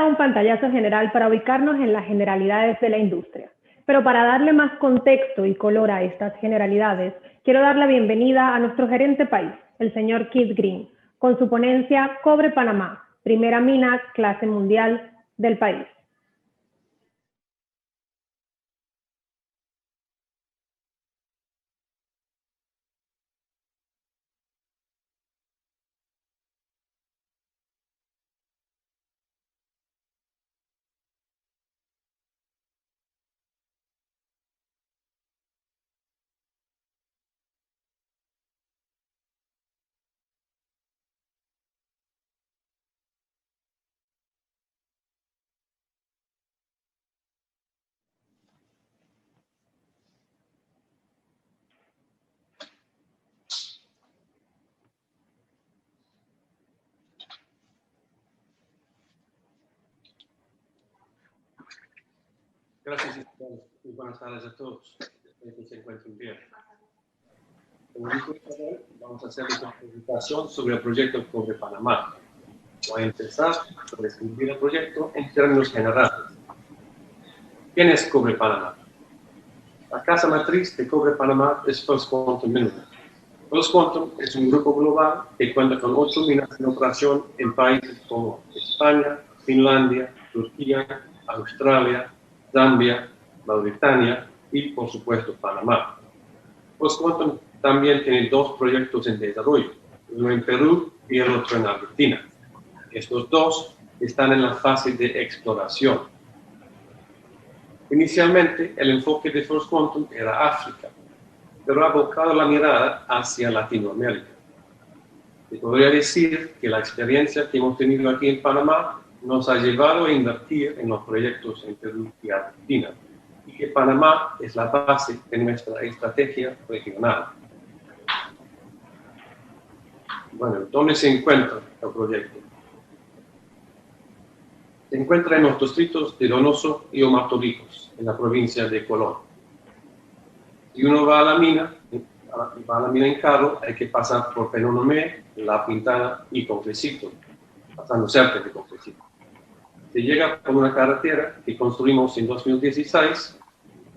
un pantallazo general para ubicarnos en las generalidades de la industria. Pero para darle más contexto y color a estas generalidades, quiero dar la bienvenida a nuestro gerente país, el señor Keith Green, con su ponencia Cobre Panamá, primera mina clase mundial del país. Gracias, Isabel, y buenas tardes a todos. Espero que se encuentren bien. Como dijo Isabel, vamos a hacer una presentación sobre el proyecto Cobre Panamá. Voy a empezar por describir el proyecto en términos generales. ¿Quién es Cobre Panamá? La casa matriz de Cobre Panamá es First Quantum Minerals. First Quantum es un grupo global que cuenta con 8 minas en operación en países como España, Finlandia, Turquía, Australia, Zambia, Mauritania y, por supuesto, Panamá. First Quantum también tiene 2 proyectos en desarrollo, uno en Perú y el otro en Argentina. Estos 2 están en la fase de exploración. Inicialmente, el enfoque de First Quantum era África, pero ha volcado la mirada hacia Latinoamérica. Se podría decir que la experiencia que hemos tenido aquí en Panamá nos ha llevado a invertir en los proyectos en Perú y Argentina, y que Panamá es la base de nuestra estrategia regional. Bueno, ¿dónde se encuentra el proyecto? Se encuentra en los distritos de Donoso y Omatoricos, en la provincia de Colón. Si uno va a la mina en carro, hay que pasar por Penonomé, La Pintana y Confecito, pasando cerca de Confecito. Se llega por una carretera que construimos en 2016,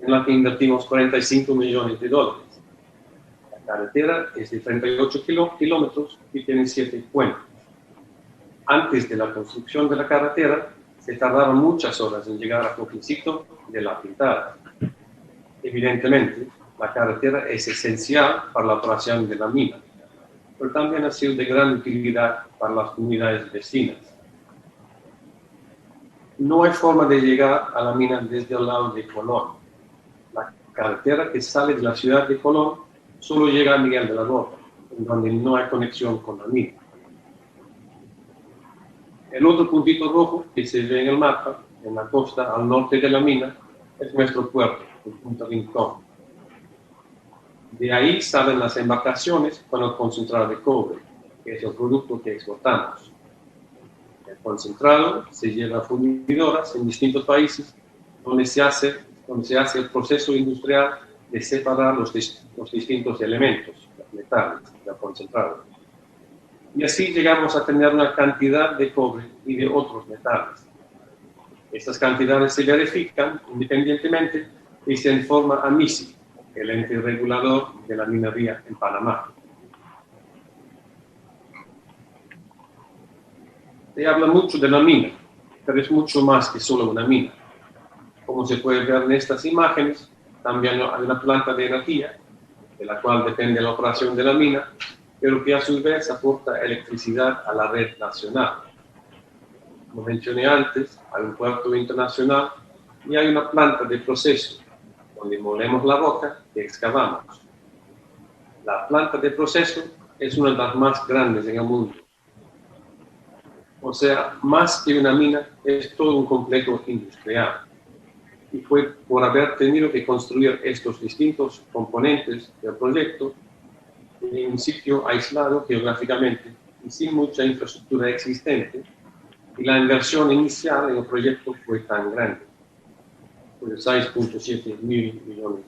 en la que invertimos $45 millones. La carretera es de 38 kilómetros y tiene 7 puentes. Antes de la construcción de la carretera, se tardaban muchas horas en llegar a Confecito de La Pintada. Evidentemente, la carretera es esencial para la operación de la mina, pero también ha sido de gran utilidad para las comunidades vecinas. No hay forma de llegar a la mina desde el lado de Colón. La carretera que sale de la ciudad de Colón solo llega a Miguel de la Roca, en donde no hay conexión con la mina. El otro puntito rojo que se ve en el mapa, en la costa al norte de la mina, es nuestro puerto, el Punta Rincón. De ahí salen las embarcaciones con el concentrado de cobre, que es el producto que exportamos. El concentrado se lleva a fundidoras en distintos países donde se hace el proceso industrial de separar los distintos elementos, los metales del concentrado. Y así llegamos a tener una cantidad de cobre y de otros metales. Estas cantidades se verifican independientemente y se informa a MISI, el ente regulador de la minería en Panamá. Se habla mucho de la mina, pero es mucho más que solo una mina. Como se puede ver en estas imágenes, también hay una planta de energía, de la cual depende la operación de la mina, pero que a su vez aporta electricidad a la red nacional. Como mencioné antes, hay un puerto internacional y hay una planta de proceso, donde molemos la roca que excavamos. La planta de proceso es una de las más grandes en el mundo. O sea, más que una mina, es todo un complejo industrial. Y fue por haber tenido que construir estos distintos componentes del proyecto en un sitio aislado geográficamente y sin mucha infraestructura existente, y la inversión inicial en el proyecto fue tan grande, por $6.7 mil millones.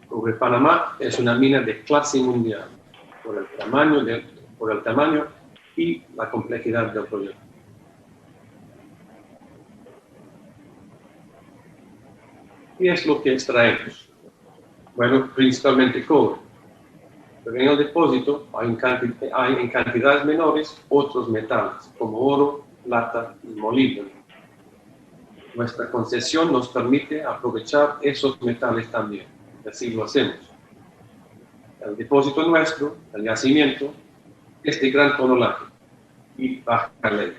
Cobre Panamá es una mina de clase mundial por el tamaño y la complejidad del proyecto. ¿Qué es lo que extraemos? Bueno, principalmente cobre. Pero en el depósito hay en cantidades menores otros metales, como oro, plata y molibdeno. Nuestra concesión nos permite aprovechar esos metales también, y así lo hacemos. El depósito nuestro, el yacimiento, es de gran tonelaje y baja ley.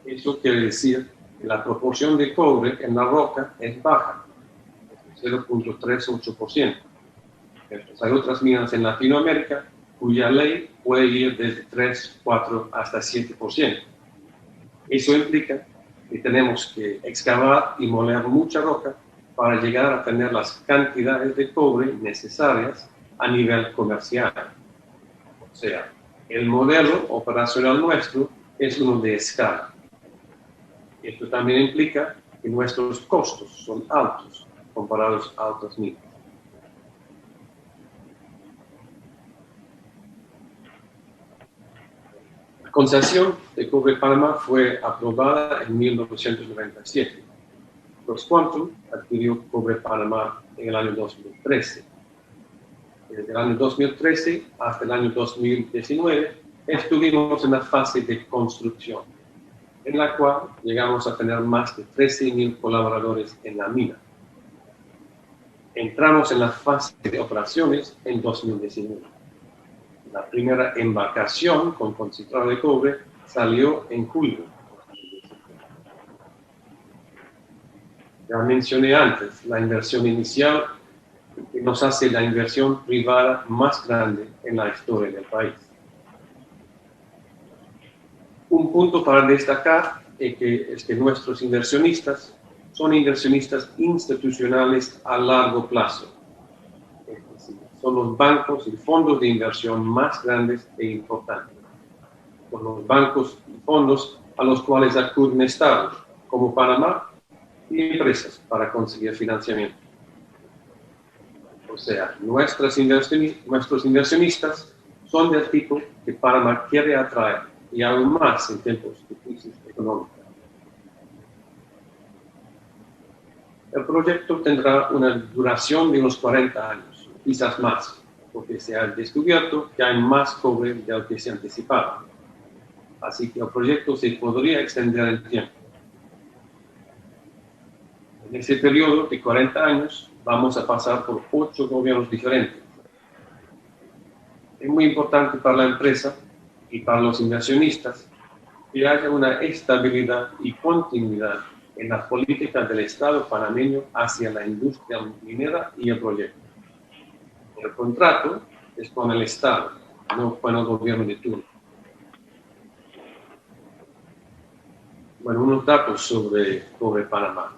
Eso quiere decir que la proporción de cobre en la roca es baja, 0.38%. Hay otras minas en Latinoamérica cuya ley puede ir desde 3, 4 hasta 7%. Eso implica que tenemos que excavar y moler mucha roca para llegar a tener las cantidades de cobre necesarias a nivel comercial. O sea, el modelo operacional nuestro es uno de escala. Esto también implica que nuestros costos son altos comparados a otras minas. La concesión de Cobre Panamá fue aprobada en 1997. Rosquantum adquirió Cobre Panamá en el año 2013. Desde el año 2013 hasta el año 2019 estuvimos en la fase de construcción, en la cual llegamos a tener más de 13.000 colaboradores en la mina. Entramos en la fase de operaciones en 2019. La primera embarcación con concentrado de cobre salió en julio. Ya mencioné antes la inversión inicial que nos hace la inversión privada más grande en la historia del país. Un punto para destacar es que nuestros inversionistas son inversionistas institucionales a largo plazo. Es decir, son los bancos y fondos de inversión más grandes e importantes. Son los bancos y fondos a los cuales acuden estados como Panamá y empresas para conseguir financiamiento. O sea, nuestros inversionistas son del tipo que Panamá quiere atraer, y aún más en tiempos de crisis económica. El proyecto tendrá una duración de unos 40 años, quizás más, porque se ha descubierto que hay más cobre de lo que se anticipaba. Así que el proyecto se podría extender en el tiempo. En ese periodo de 40 años vamos a pasar por 8 gobiernos diferentes. Es muy importante para la empresa y para los inversionistas que haya una estabilidad y continuidad en la política del Estado panameño hacia la industria minera y el proyecto. El contrato es con el Estado, no con el gobierno de turno. Bueno, unos datos sobre Cobre Panamá.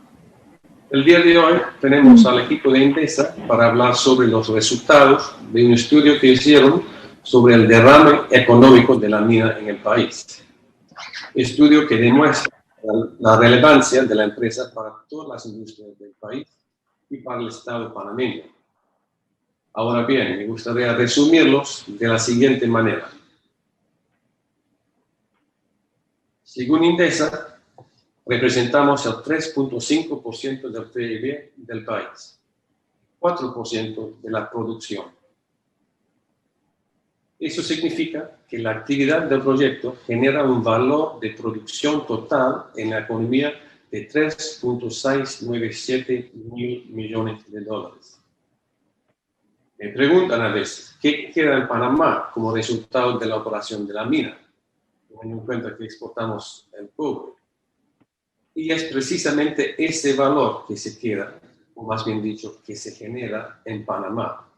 El día de hoy tenemos al equipo de Indesa para hablar sobre los resultados de un estudio que hicieron sobre el derrame económico de la mina en el país. Estudio que demuestra la relevancia de la empresa para todas las industrias del país y para el Estado panameño. Ahora bien, me gustaría resumirlos de la siguiente manera. Según Indesa, representamos el 3.5% del PIB del país, 4% de la producción. Eso significa que la actividad del proyecto genera un valor de producción total en la economía de 3.697 mil millones de dólares. Me preguntan a veces, ¿qué queda en Panamá como resultado de la operación de la mina? Teniendo en cuenta que exportamos el cobre. Y es precisamente ese valor que se queda, o más bien dicho, que se genera en Panamá,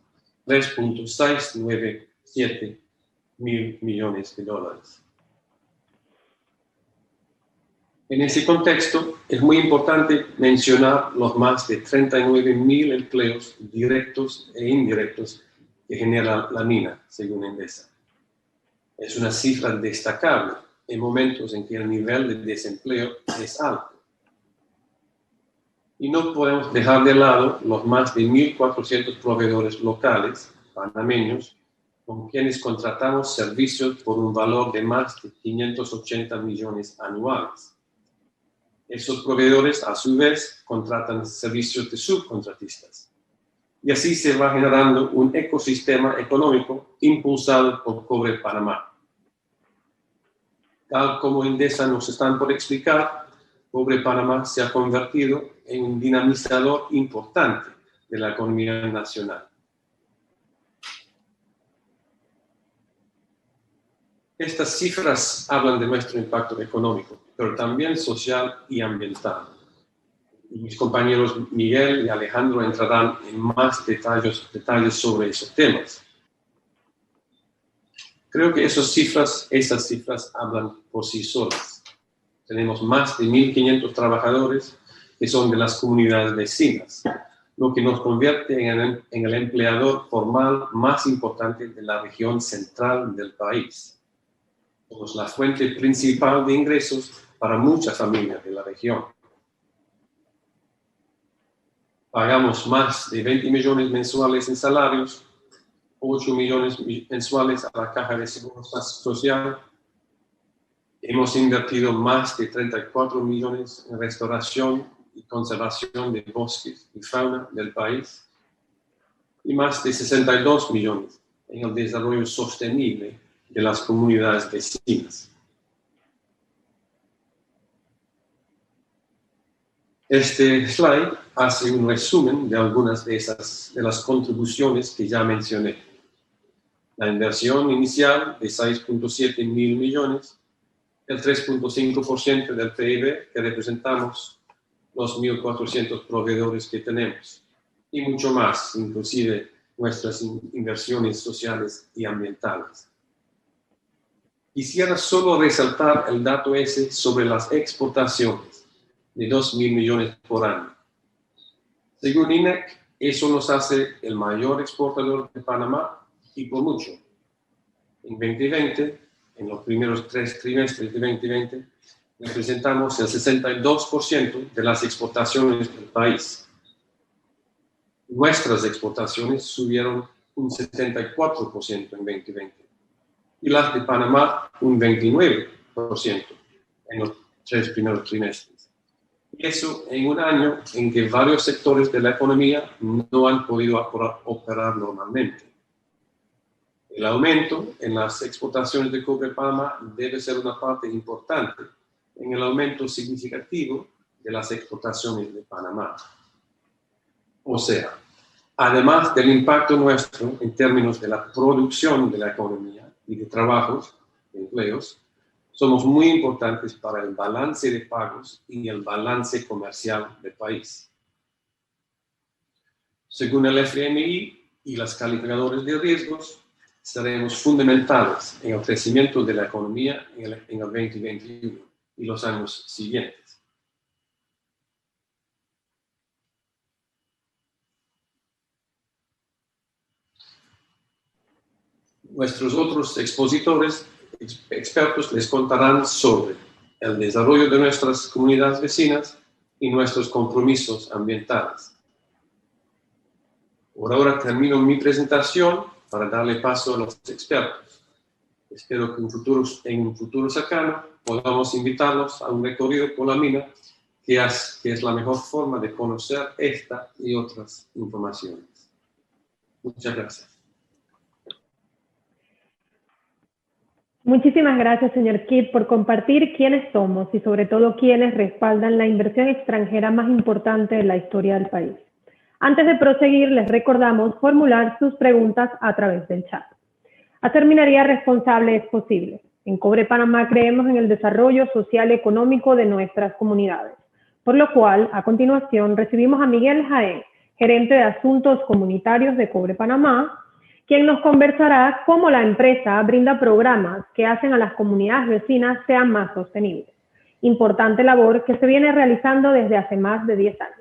3.697 mil millones de dólares. En ese contexto, es muy importante mencionar los más de 39.000 empleos directos e indirectos que genera la mina, según Indesa. Es una cifra destacable en momentos en que el nivel de desempleo es alto. Y no podemos dejar de lado los más de 1.400 proveedores locales, panameños, con quienes contratamos servicios por un valor de más de 580 millones anuales. Esos proveedores, a su vez, contratan servicios de subcontratistas. Y así se va generando un ecosistema económico impulsado por Cobre Panamá. Tal como Endesa nos están por explicar, Cobre Panamá se ha convertido en un dinamizador importante de la economía nacional. Estas cifras hablan de nuestro impacto económico, pero también social y ambiental. Y mis compañeros Miguel y Alejandro entrarán en más detalles sobre esos temas. Creo que esas cifras hablan por sí solas. Tenemos más de 1.500 trabajadores que son de las comunidades vecinas, lo que nos convierte en el empleador formal más importante de la región central del país. Somos la fuente principal de ingresos para muchas familias de la región. Pagamos más de 20 millones mensuales en salarios, 8 millones mensuales a la Caja de Seguro Social. Hemos invertido más de 34 millones en restauración y conservación de bosques y fauna del país y más de 62 millones en el desarrollo sostenible de las comunidades vecinas. Este slide hace un resumen de algunas de las contribuciones que ya mencioné. La inversión inicial de 6.7 mil millones, el 3.5% del PIB que representamos, los 1.400 proveedores que tenemos, y mucho más, inclusive nuestras inversiones sociales y ambientales. Quisiera solo resaltar el dato ese sobre las exportaciones de 2.000 millones por año. Según INEC, eso nos hace el mayor exportador de Panamá y por mucho. En 2020, en los primeros 3 trimestres de 2020, representamos el 62% de las exportaciones del país. Nuestras exportaciones subieron un 74% en 2020 y las de Panamá un 29% en los 3 primeros trimestres. Eso en un año en que varios sectores de la economía no han podido operar normalmente. El aumento en las exportaciones de Cobre Panamá debe ser una parte importante en el aumento significativo de las exportaciones de Panamá. O sea, además del impacto nuestro en términos de la producción de la economía y de trabajos, de empleos, somos muy importantes para el balance de pagos y el balance comercial del país. Según el FMI y las calificadoras de riesgos, seremos fundamentales en el crecimiento de la economía en el 2021 y los años siguientes. Nuestros otros expertos les contarán sobre el desarrollo de nuestras comunidades vecinas y nuestros compromisos ambientales. Por ahora termino mi presentación para darle paso a los expertos. Espero que en un futuro cercano podamos invitarlos a un recorrido por la mina, que es la mejor forma de conocer esta y otras informaciones. Muchas gracias. Muchísimas gracias, señor Kidd, por compartir quiénes somos y sobre todo quiénes respaldan la inversión extranjera más importante de la historia del país. Antes de proseguir, les recordamos formular sus preguntas a través del chat. Hacer minería responsable es posible. En Cobre Panamá creemos en el desarrollo social y económico de nuestras comunidades, por lo cual, a continuación, recibimos a Miguel Jaén, gerente de Asuntos Comunitarios de Cobre Panamá, quien nos conversará cómo la empresa brinda programas que hacen a las comunidades vecinas sean más sostenibles. Importante labor que se viene realizando desde hace más de 10 años.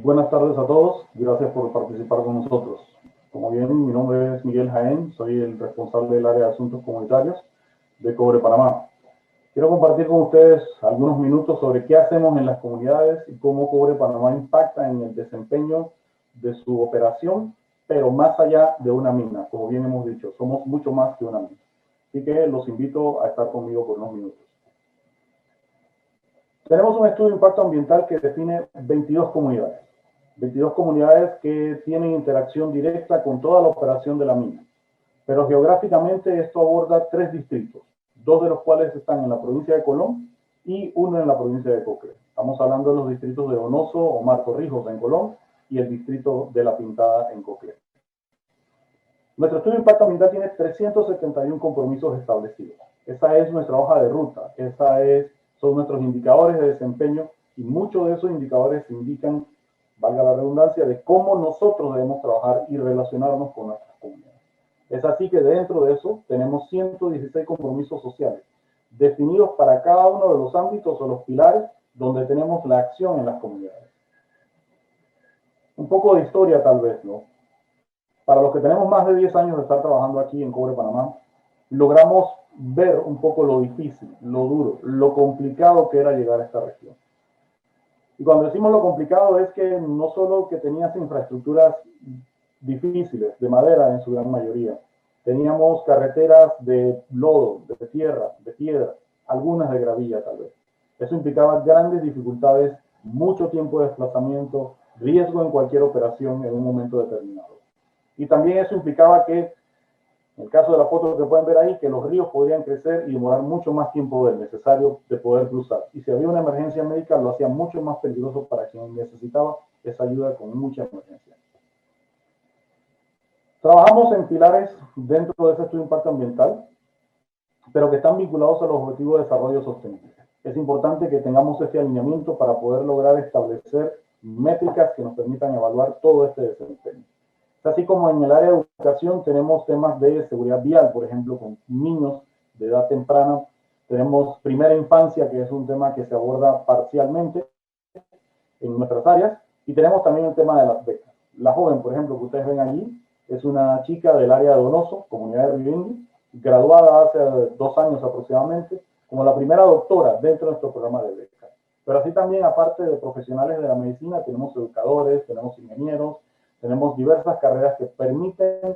Buenas tardes a todos, gracias por participar con nosotros. Como bien, mi nombre es Miguel Jaén, soy el responsable del área de asuntos comunitarios de Cobre Panamá. Quiero compartir con ustedes algunos minutos sobre qué hacemos en las comunidades y cómo Cobre Panamá impacta en el desempeño de su operación, pero más allá de una mina. Como bien hemos dicho, somos mucho más que una mina. Así que los invito a estar conmigo por unos minutos. Tenemos un estudio de impacto ambiental que define 22 comunidades. 22 comunidades que tienen interacción directa con toda la operación de la mina. Pero geográficamente esto aborda 3 distritos, 2 de los cuales están en la provincia de Colón y 1 en la provincia de Cocle. Estamos hablando de los distritos de Donoso, Omar Torrijos en Colón y el distrito de La Pintada en Cocle. Nuestro estudio de impacto ambiental tiene 371 compromisos establecidos. Esa es nuestra hoja de ruta, son nuestros indicadores de desempeño y muchos de esos indicadores indican, valga la redundancia, de cómo nosotros debemos trabajar y relacionarnos con nuestras comunidades. Es así que dentro de eso tenemos 116 compromisos sociales definidos para cada uno de los ámbitos o los pilares donde tenemos la acción en las comunidades. Un poco de historia tal vez, ¿no? Para los que tenemos más de 10 años de estar trabajando aquí en Cobre Panamá, logramos ver un poco lo difícil, lo duro, lo complicado que era llegar a esta región. Y cuando decimos lo complicado es que no solo que tenías infraestructuras difíciles, de madera en su gran mayoría, teníamos carreteras de lodo, de tierra, de piedra, algunas de gravilla tal vez. Eso implicaba grandes dificultades, mucho tiempo de desplazamiento, riesgo en cualquier operación en un momento determinado. Y también eso implicaba que, en el caso de la foto que pueden ver ahí, que los ríos podrían crecer y demorar mucho más tiempo del necesario de poder cruzar. Y si había una emergencia médica, lo hacía mucho más peligroso para quien necesitaba esa ayuda con mucha emergencia. Trabajamos en pilares dentro de ese estudio de impacto ambiental, pero que están vinculados a los objetivos de desarrollo sostenible. Es importante que tengamos este alineamiento para poder lograr establecer métricas que nos permitan evaluar todo este desempeño. Así como en el área de educación tenemos temas de seguridad vial, por ejemplo, con niños de edad temprana. Tenemos primera infancia, que es un tema que se aborda parcialmente en nuestras áreas. Y tenemos también el tema de las becas. La joven, por ejemplo, que ustedes ven allí, es una chica del área de Donoso, comunidad de Río Indio, graduada hace 2 años aproximadamente, como la primera doctora dentro de nuestro programa de becas. Pero así también, aparte de profesionales de la medicina, tenemos educadores, tenemos ingenieros, tenemos diversas carreras que permiten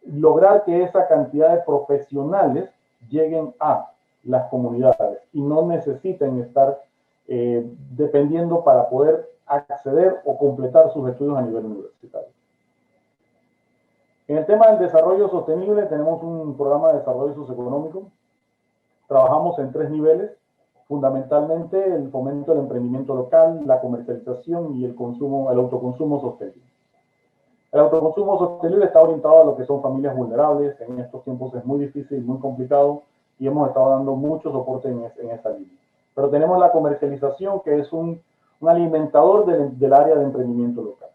lograr que esa cantidad de profesionales lleguen a las comunidades y no necesiten estar dependiendo para poder acceder o completar sus estudios a nivel universitario. En el tema del desarrollo sostenible tenemos un programa de desarrollo socioeconómico. Trabajamos en 3 niveles, fundamentalmente el fomento del emprendimiento local, la comercialización y el autoconsumo sostenible. El autoconsumo sostenible está orientado a lo que son familias vulnerables. En estos tiempos es muy difícil, muy complicado y hemos estado dando mucho soporte en esta línea. Pero tenemos la comercialización, que es un alimentador del área de emprendimiento local.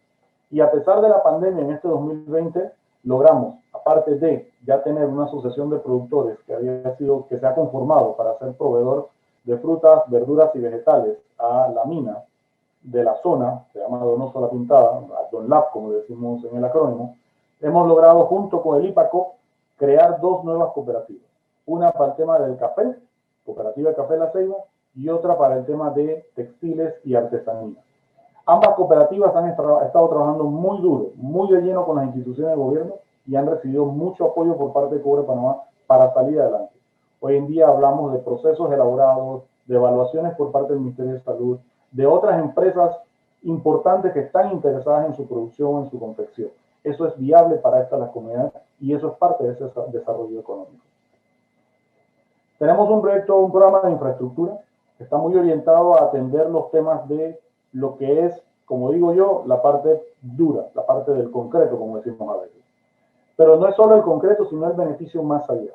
Y a pesar de la pandemia en este 2020, logramos, aparte de ya tener una asociación de productores que se ha conformado para ser proveedor de frutas, verduras y vegetales a la mina de la zona, se llama Donoso La Pintada, DONLAP como decimos en el acrónimo, hemos logrado junto con el IPACO crear 2 nuevas cooperativas. Una para el tema del café, Cooperativa de Café La Ceiba, y otra para el tema de textiles y artesanía. Ambas cooperativas han estado trabajando muy duro, muy de lleno con las instituciones de gobierno y han recibido mucho apoyo por parte de Cobre Panamá para salir adelante. Hoy en día hablamos de procesos elaborados, de evaluaciones por parte del Ministerio de Salud, de otras empresas importantes que están interesadas en su producción, en su confección. Eso es viable para las comunidades y eso es parte de ese desarrollo económico. Tenemos un programa de infraestructura que está muy orientado a atender los temas de lo que es, como digo yo, la parte dura, la parte del concreto, como decimos a veces. Pero no es solo el concreto, sino el beneficio más allá.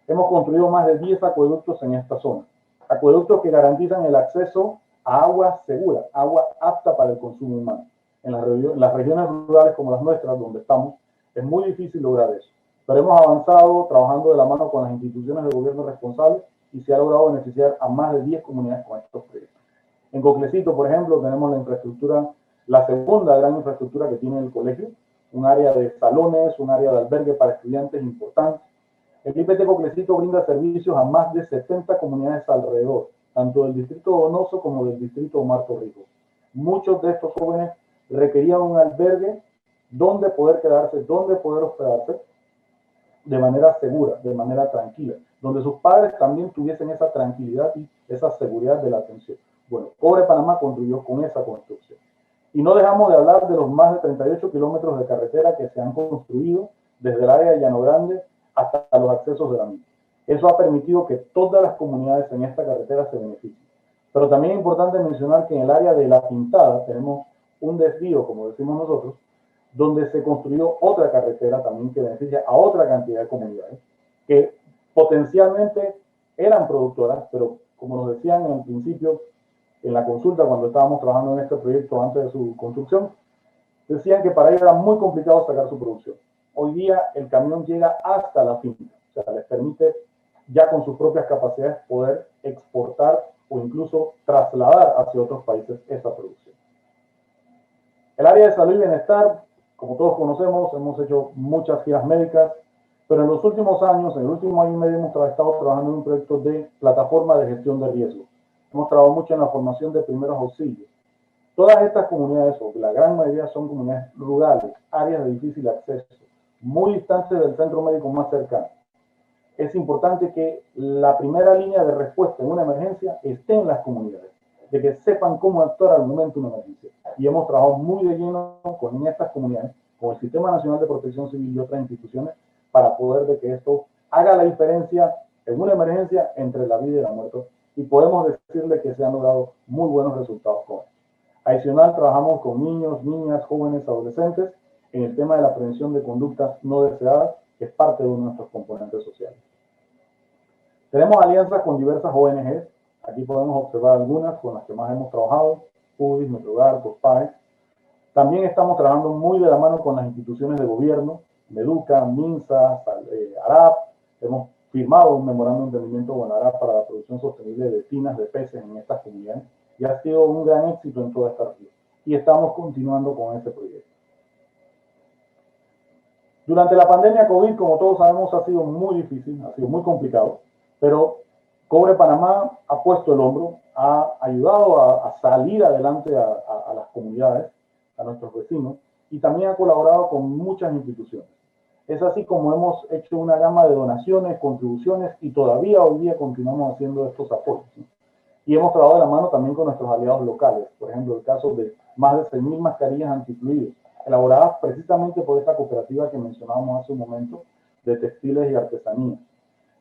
Hemos construido más de 10 acueductos en esta zona. Acueductos que garantizan el acceso a agua segura, agua apta para el consumo humano. En las regiones rurales como las nuestras, donde estamos, es muy difícil lograr eso. Pero hemos avanzado trabajando de la mano con las instituciones de gobierno responsables y se ha logrado beneficiar a más de 10 comunidades con estos proyectos. En Coclecito, por ejemplo, tenemos la infraestructura la segunda gran infraestructura que tiene el colegio, un área de salones, un área de albergue para estudiantes importante. El IPT Coclecito brinda servicios a más de 70 comunidades alrededor, tanto del distrito Donoso como del distrito Omar Torrijos. Muchos de estos jóvenes requerían un albergue donde poder quedarse, donde poder hospedarse de manera segura, de manera tranquila, donde sus padres también tuviesen esa tranquilidad y esa seguridad de la atención. Bueno, Cobre Panamá contribuyó con esa construcción. Y no dejamos de hablar de los más de 38 kilómetros de carretera que se han construido desde el área de Llano Grande hasta los accesos de la misma. Eso ha permitido que todas las comunidades en esta carretera se beneficien. Pero también es importante mencionar que en el área de La Pintada tenemos un desvío, como decimos nosotros, donde se construyó otra carretera también que beneficia a otra cantidad de comunidades que potencialmente eran productoras, pero como nos decían en el principio, en la consulta cuando estábamos trabajando en este proyecto antes de su construcción, decían que para ellos era muy complicado sacar su producción. Hoy día el camión llega hasta la finca, o sea, les permite ya con sus propias capacidades poder exportar o incluso trasladar hacia otros países esa producción. El área de salud y bienestar, como todos conocemos, hemos hecho muchas giras médicas, pero en los últimos años, en el último año y medio, hemos estado trabajando en un proyecto de plataforma de gestión de riesgos. Hemos trabajado mucho en la formación de primeros auxilios. Todas estas comunidades, o la gran mayoría, son comunidades rurales, áreas de difícil acceso, muy distantes del centro médico más cercano. Es importante que la primera línea de respuesta en una emergencia esté en las comunidades, de que sepan cómo actuar al momento de una emergencia. Y hemos trabajado muy de lleno con estas comunidades, con el Sistema Nacional de Protección Civil y otras instituciones, para poder de que esto haga la diferencia en una emergencia entre la vida y la muerte. Y podemos decirle que se han logrado muy buenos resultados con esto. Adicional, trabajamos con niños, niñas, jóvenes, adolescentes en el tema de la prevención de conductas no deseadas, que es parte de uno de nuestros componentes sociales. Tenemos alianzas con diversas ONGs. Aquí podemos observar algunas con las que más hemos trabajado: UDIS, Metrogar, COSPAE. También estamos trabajando muy de la mano con las instituciones de gobierno, Meduca, MINSA, ARAP. Hemos firmado un memorándum de entendimiento con ARAP para la producción sostenible de tinas de peces en estas comunidades y ha sido un gran éxito en toda esta región. Y estamos continuando con este proyecto. Durante la pandemia COVID, como todos sabemos, ha sido muy difícil, ha sido muy complicado, pero Cobre Panamá ha puesto el hombro, ha ayudado a salir adelante a las comunidades, a nuestros vecinos, y también ha colaborado con muchas instituciones. Es así como hemos hecho una gama de donaciones, contribuciones, y todavía hoy día continuamos haciendo estos apoyos, ¿sí? Y hemos trabajado de la mano también con nuestros aliados locales. Por ejemplo, el caso de más de 6.000 mascarillas antifluidos, elaboradas precisamente por esta cooperativa que mencionábamos hace un momento, de textiles y artesanía.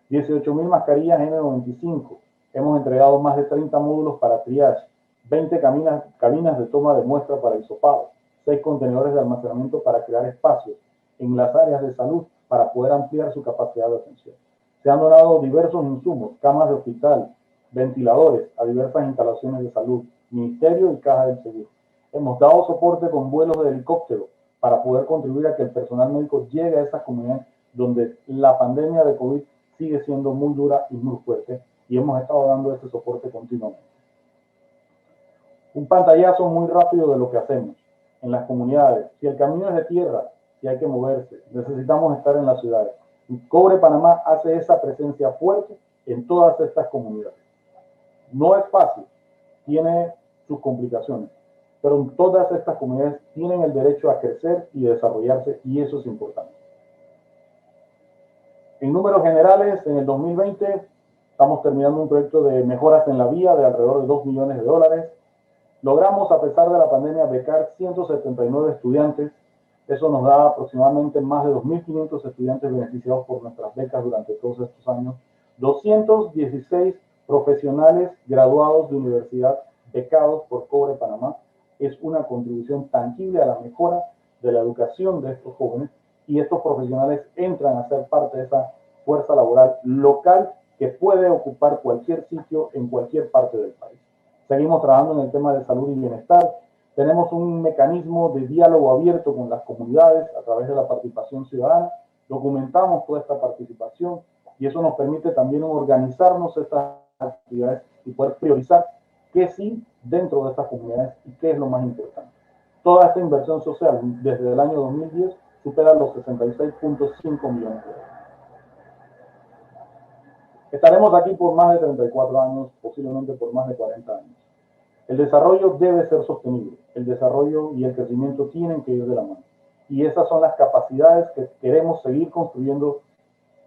18.000 mascarillas N95. Hemos entregado más de 30 módulos para triage, 20 cabinas de toma de muestra para hisopado, 6 contenedores de almacenamiento para crear espacios en las áreas de salud para poder ampliar su capacidad de atención. Se han donado diversos insumos, camas de hospital, ventiladores a diversas instalaciones de salud, ministerio y caja del seguro. Hemos dado soporte con vuelos de helicóptero para poder contribuir a que el personal médico llegue a esas comunidades donde la pandemia de COVID sigue siendo muy dura y muy fuerte, y hemos estado dando este soporte continuamente. Un pantallazo muy rápido de lo que hacemos en las comunidades. Si el camino es de tierra y hay que moverse, necesitamos estar en las ciudades. Y Cobre Panamá hace esa presencia fuerte en todas estas comunidades. No es fácil, tiene sus complicaciones, pero todas estas comunidades tienen el derecho a crecer y desarrollarse, y eso es importante. En números generales, en el 2020 estamos terminando un proyecto de mejoras en la vía de alrededor de $2 millones. Logramos, a pesar de la pandemia, becar 179 estudiantes. Eso nos da aproximadamente más de 2.500 estudiantes beneficiados por nuestras becas durante todos estos años. 216 profesionales graduados de universidad becados por Cobre Panamá. Es una contribución tangible a la mejora de la educación de estos jóvenes, y estos profesionales entran a ser parte de esa fuerza laboral local que puede ocupar cualquier sitio en cualquier parte del país. Seguimos trabajando en el tema de salud y bienestar. Tenemos un mecanismo de diálogo abierto con las comunidades a través de la participación ciudadana. Documentamos toda esta participación y eso nos permite también organizarnos estas actividades y poder priorizar qué sí dentro de estas comunidades y qué es lo más importante. Toda esta inversión social desde el año 2010 supera los 66.5 millones de euros. Estaremos aquí por más de 34 años, posiblemente por más de 40 años. El desarrollo debe ser sostenible. El desarrollo y el crecimiento tienen que ir de la mano. Y esas son las capacidades que queremos seguir construyendo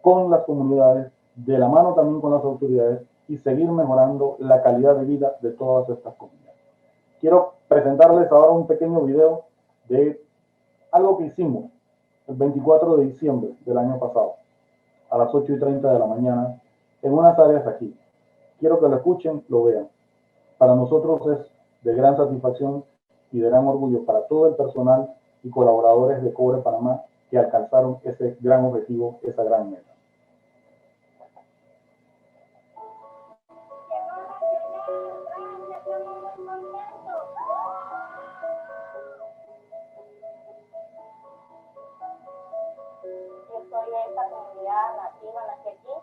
con las comunidades, de la mano también con las autoridades, y seguir mejorando la calidad de vida de todas estas comunidades. Quiero presentarles ahora un pequeño video de algo que hicimos el 24 de diciembre del año pasado, a las 8:30 de la mañana, en unas áreas aquí. Quiero que lo escuchen, lo vean. Para nosotros es de gran satisfacción y de gran orgullo para todo el personal y colaboradores de Cobre Panamá que alcanzaron ese gran objetivo, esa gran meta. Yo soy de esta comunidad nativa, nací aquí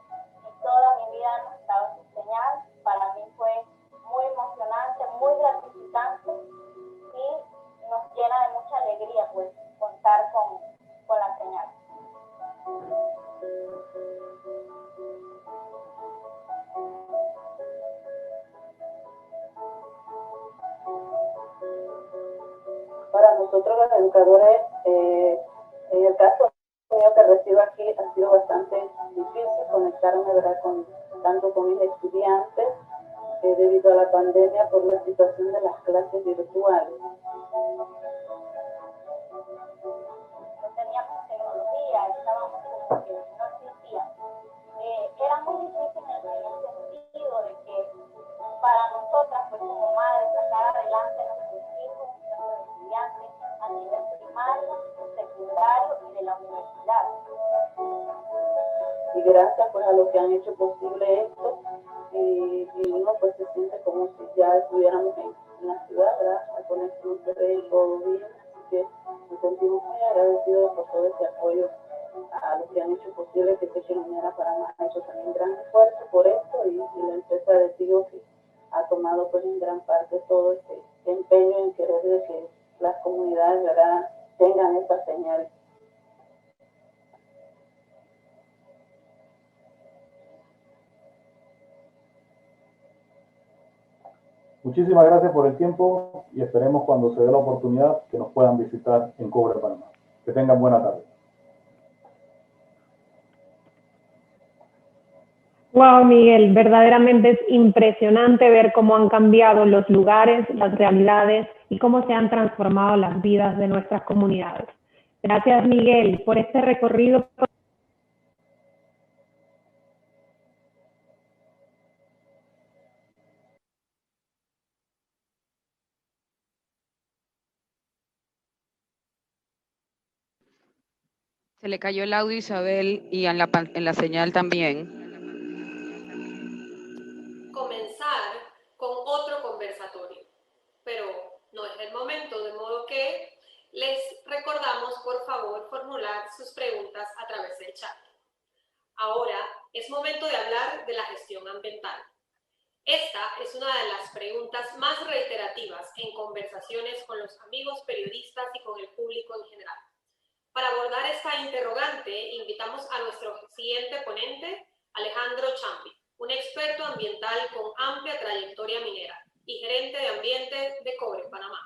y toda mi vida hemos estado sin señal. Para mí fue muy emocionante, muy gratificante y nos llena de mucha alegría pues contar con la señal. Para nosotros los educadores, en el caso mío que recibo aquí, ha sido bastante difícil conectarme, ¿verdad?, tanto con mis estudiantes debido a la pandemia por la situación de las clases virtuales. No teníamos tecnología, estábamos como que no existía. Era muy difícil en el sentido de que para nosotras, pues como madres, sacar adelante a nuestros hijos, nuestros estudiantes a nivel primario, secundario y de la universidad. Y gracias pues a los que han hecho posible esto, y uno pues se siente como si ya estuviéramos en la ciudad, ¿verdad? La conexión se ve todo bien, así que nos sentimos muy agradecidos por todo ese apoyo a los que han hecho posible que Techo Minera Panamá ha hecho también gran esfuerzo por esto, y la empresa de Tigo que ha tomado pues en gran parte todo este empeño en querer de que las comunidades, ¿verdad?, tengan esta señal. Muchísimas gracias por el tiempo y esperemos cuando se dé la oportunidad que nos puedan visitar en Cobre Panamá. Que tengan buena tarde. Wow, Miguel, verdaderamente es impresionante ver cómo han cambiado los lugares, las realidades y cómo se han transformado las vidas de nuestras comunidades. Gracias, Miguel, por este recorrido. Se le cayó el audio a Isabel y en la señal también. Comenzar con otro conversatorio, pero no es el momento, de modo que les recordamos por favor formular sus preguntas a través del chat. Ahora es momento de hablar de la gestión ambiental. Esta es una de las preguntas más reiterativas en conversaciones con los amigos periodistas y con el público en general. Para abordar esta interrogante, invitamos a nuestro siguiente ponente, Alejandro Chambi, un experto ambiental con amplia trayectoria minera y gerente de ambiente de Cobre Panamá.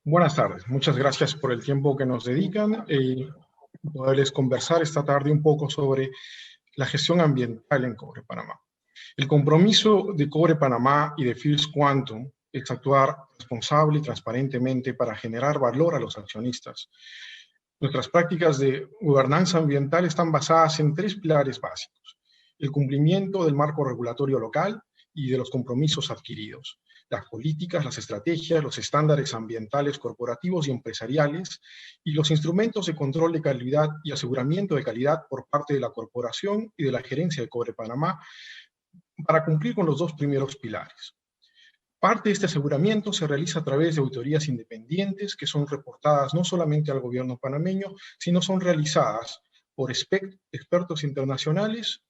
Buenas tardes, muchas gracias por el tiempo que nos dedican y poderles conversar esta tarde un poco sobre la gestión ambiental en Cobre Panamá. El compromiso de Cobre Panamá y de First Quantum es actuar responsable y transparentemente para generar valor a los accionistas. Nuestras prácticas de gobernanza ambiental están basadas en 3 pilares básicos: el cumplimiento del marco regulatorio local, y de los compromisos adquiridos, las políticas, las estrategias, los estándares ambientales corporativos y empresariales, y los instrumentos de control de calidad y aseguramiento de calidad por parte de la corporación y de la gerencia de Cobre Panamá para cumplir con los dos primeros pilares. Parte de este aseguramiento se realiza a través de auditorías independientes que son reportadas no solamente al gobierno panameño, sino son realizadas por expertos internacionales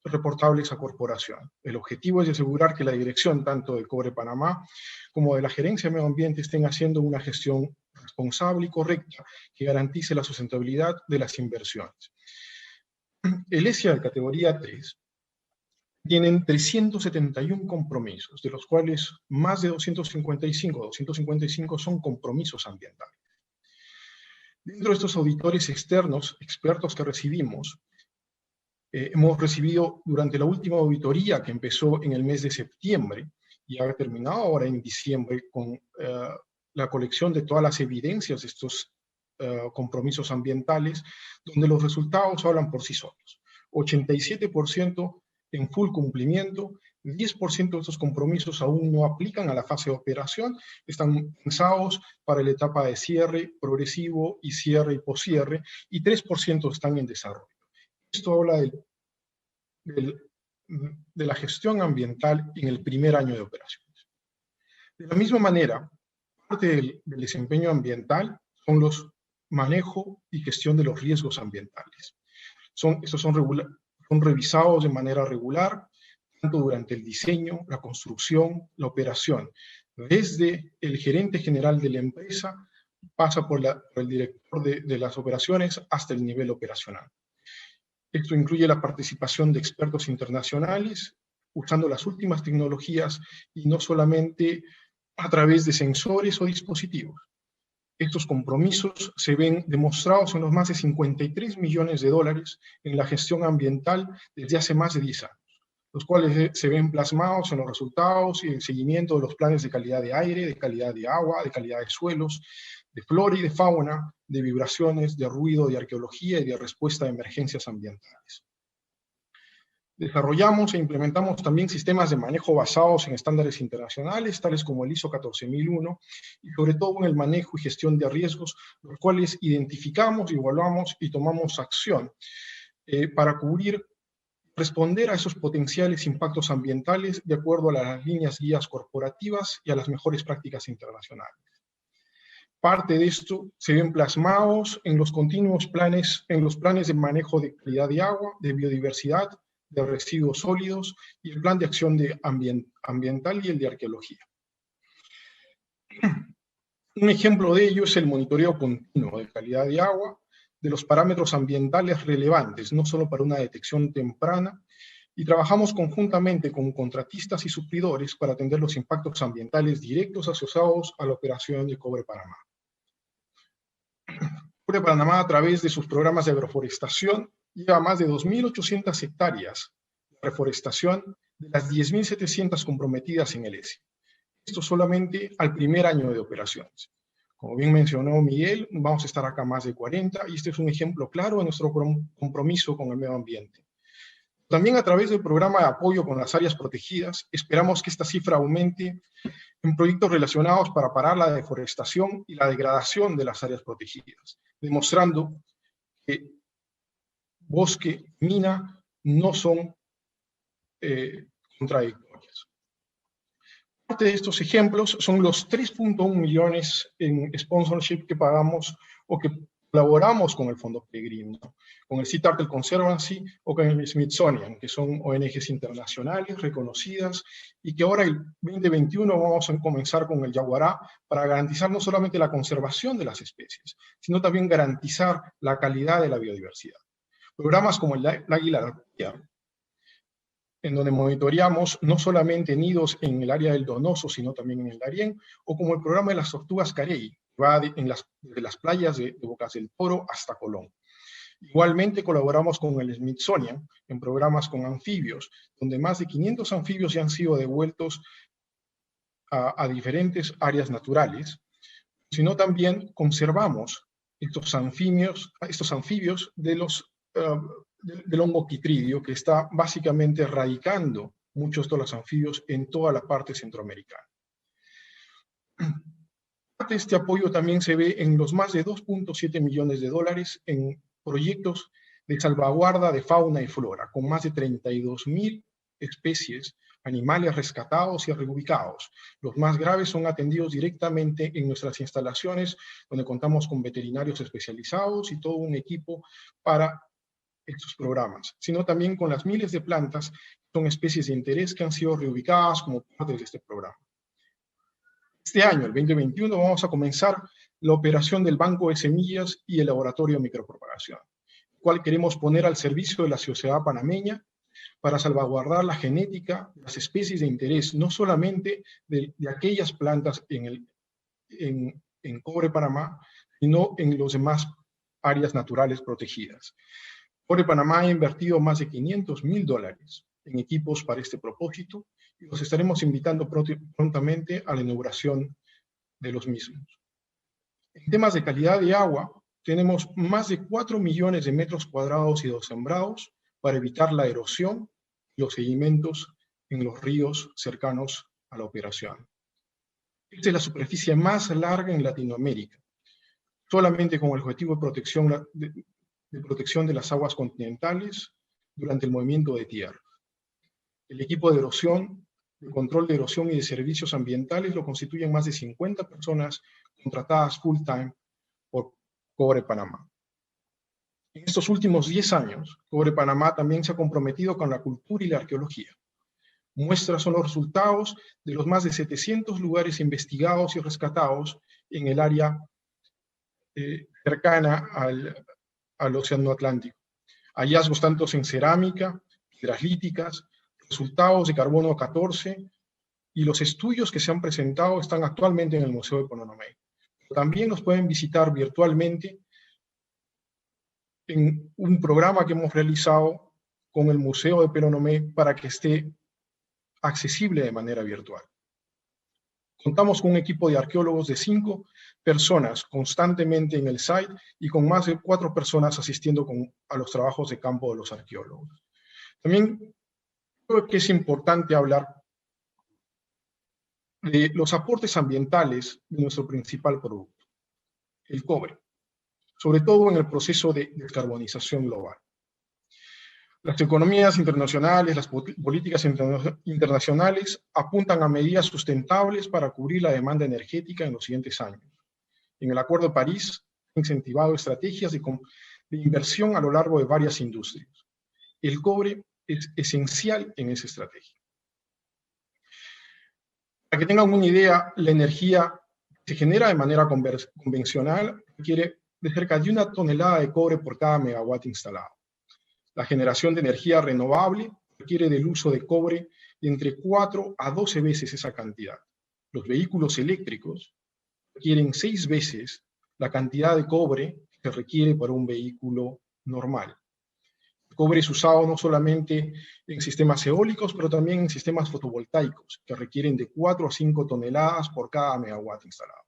reportables a corporación. El objetivo es asegurar que la dirección tanto de Cobre Panamá como de la Gerencia de Medio Ambiente estén haciendo una gestión responsable y correcta que garantice la sustentabilidad de las inversiones. El ESIA de categoría 3 tienen 371 compromisos, de los cuales más de 255 son compromisos ambientales. Dentro de estos auditores externos, expertos que recibimos, hemos recibido durante la última auditoría que empezó en el mes de septiembre y ha terminado ahora en diciembre con la colección de todas las evidencias de estos compromisos ambientales, donde los resultados hablan por sí solos. 87% en full cumplimiento, 10% de estos compromisos aún no aplican a la fase de operación, están pensados para la etapa de cierre progresivo y cierre y poscierre, y 3% están en desarrollo. Esto habla de la gestión ambiental en el primer año de operaciones. De la misma manera, parte del desempeño ambiental son los manejo y gestión de los riesgos ambientales. Estos son revisados de manera regular, tanto durante el diseño, la construcción, la operación. Desde el gerente general de la empresa, pasa por el director de las operaciones hasta el nivel operacional. Esto incluye la participación de expertos internacionales, usando las últimas tecnologías y no solamente a través de sensores o dispositivos. Estos compromisos se ven demostrados en los más de 53 millones de dólares en la gestión ambiental desde hace más de 10 años, los cuales se ven plasmados en los resultados y el seguimiento de los planes de calidad de aire, de calidad de agua, de calidad de suelos, de flora y de fauna, de vibraciones, de ruido, de arqueología y de respuesta a emergencias ambientales. Desarrollamos e implementamos también sistemas de manejo basados en estándares internacionales, tales como el ISO 14001, y sobre todo en el manejo y gestión de riesgos, los cuales identificamos, evaluamos y tomamos acción para responder a esos potenciales impactos ambientales de acuerdo a las líneas guías corporativas y a las mejores prácticas internacionales. Parte de esto se ven plasmados en los continuos planes, en los planes de manejo de calidad de agua, de biodiversidad, de residuos sólidos y el plan de acción ambiental y el de arqueología. Un ejemplo de ello es el monitoreo continuo de calidad de agua, de los parámetros ambientales relevantes, no solo para una detección temprana, y trabajamos conjuntamente con contratistas y suplidores para atender los impactos ambientales directos asociados a la operación de Cobre Panamá. Cobre Panamá, a través de sus programas de agroforestación, lleva más de 2.800 hectáreas de reforestación de las 10.700 comprometidas en el ESI. Esto solamente al primer año de operaciones. Como bien mencionó Miguel, vamos a estar acá más de 40, y este es un ejemplo claro de nuestro compromiso con el medio ambiente. También a través del programa de apoyo con las áreas protegidas, esperamos que esta cifra aumente en proyectos relacionados para parar la deforestación y la degradación de las áreas protegidas, demostrando que bosque y mina no son contradictorias. Parte de estos ejemplos son los 3.1 millones en sponsorship que pagamos o que colaboramos con el Fondo Peregrino, con el Sea Turtle Conservancy o con el Smithsonian, que son ONGs internacionales reconocidas, y que ahora el 2021 vamos a comenzar con el Yaguará para garantizar no solamente la conservación de las especies, sino también garantizar la calidad de la biodiversidad. Programas como el Águila, en donde monitoreamos no solamente nidos en el área del Donoso, sino también en el Darién, o como el programa de las tortugas carey, que va desde las playas de Bocas del Toro hasta Colón. Igualmente colaboramos con el Smithsonian en programas con anfibios, donde más de 500 anfibios ya han sido devueltos a diferentes áreas naturales, sino también conservamos estos anfibios del hongo quitridio, que está básicamente erradicando muchos de los anfibios en toda la parte centroamericana. Parte de este apoyo también se ve en los más de 2.7 millones de dólares en proyectos de salvaguarda de fauna y flora, con más de 32.000 especies animales rescatados y reubicados. Los más graves son atendidos directamente en nuestras instalaciones, donde contamos con veterinarios especializados y todo un equipo para estos programas, sino también con las miles de plantas que son especies de interés que han sido reubicadas como parte de este programa. Este año, el 2021, vamos a comenzar la operación del Banco de Semillas y el Laboratorio de Micropropagación, el cual queremos poner al servicio de la sociedad panameña para salvaguardar la genética de las especies de interés, no solamente de aquellas plantas en Cobre Panamá, sino en las demás áreas naturales protegidas. Cobre Panamá ha invertido más de $500.000 en equipos para este propósito y los estaremos invitando prontamente a la inauguración de los mismos. En temas de calidad de agua, tenemos más de 4 millones de metros cuadrados hidrosembrados para evitar la erosión y los sedimentos en los ríos cercanos a la operación. Esta es la superficie más larga en Latinoamérica, solamente con el objetivo de protección de las aguas continentales durante el movimiento de tierra. El equipo de erosión, de control de erosión y de servicios ambientales lo constituyen más de 50 personas contratadas full-time por Cobre Panamá. En estos últimos 10 años, Cobre Panamá también se ha comprometido con la cultura y la arqueología. Muestras son los resultados de los más de 700 lugares investigados y rescatados en el área cercana al Océano Atlántico. Hallazgos tanto en cerámica, piedras líticas, resultados de carbono 14 y los estudios que se han presentado están actualmente en el Museo de Pononomé. También los pueden visitar virtualmente en un programa que hemos realizado con el Museo de Pononomé para que esté accesible de manera virtual. Contamos con un equipo de arqueólogos de 5 personas constantemente en el site y con más de 4 personas asistiendo a los trabajos de campo de los arqueólogos. También creo que es importante hablar de los aportes ambientales de nuestro principal producto, el cobre, sobre todo en el proceso de descarbonización global. Las economías internacionales, las políticas internacionales apuntan a medidas sustentables para cubrir la demanda energética en los siguientes años. En el Acuerdo de París han incentivado estrategias de inversión a lo largo de varias industrias. El cobre es esencial en esa estrategia. Para que tengan una idea, la energía que se genera de manera convencional requiere de cerca de 1 tonelada de cobre por cada megawatt instalado. La generación de energía renovable requiere del uso de cobre de entre 4 a 12 veces esa cantidad. Los vehículos eléctricos requieren 6 veces la cantidad de cobre que requiere para un vehículo normal. El cobre es usado no solamente en sistemas eólicos, pero también en sistemas fotovoltaicos, que requieren de 4 a 5 toneladas por cada megawatt instalado.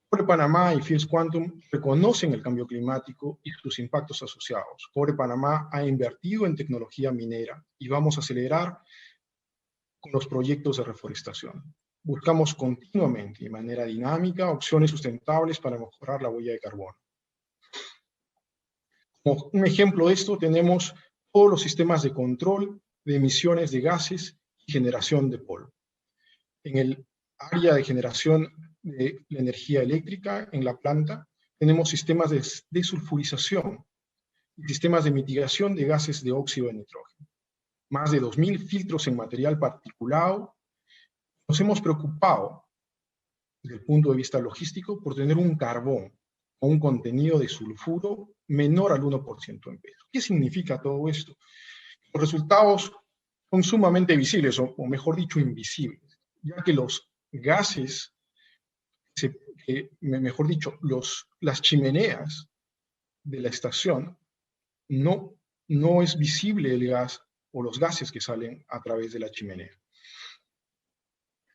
Cobre Panamá y First Quantum reconocen el cambio climático y sus impactos asociados. Cobre Panamá ha invertido en tecnología minera y vamos a acelerar con los proyectos de reforestación. Buscamos continuamente, de manera dinámica, opciones sustentables para mejorar la huella de carbono. Como un ejemplo de esto, tenemos todos los sistemas de control de emisiones de gases y generación de polvo. En el área de generación de la energía eléctrica en la planta, tenemos sistemas de desulfurización y sistemas de mitigación de gases de óxido de nitrógeno. Más de 2.000 filtros en material particulado. Nos hemos preocupado, desde el punto de vista logístico, por tener un carbón con un contenido de sulfuro menor al 1% en peso. ¿Qué significa todo esto? Los resultados son sumamente visibles, o mejor dicho, invisibles, ya que los gases, mejor dicho, las chimeneas de la estación, no es visible el gas o los gases que salen a través de la chimenea,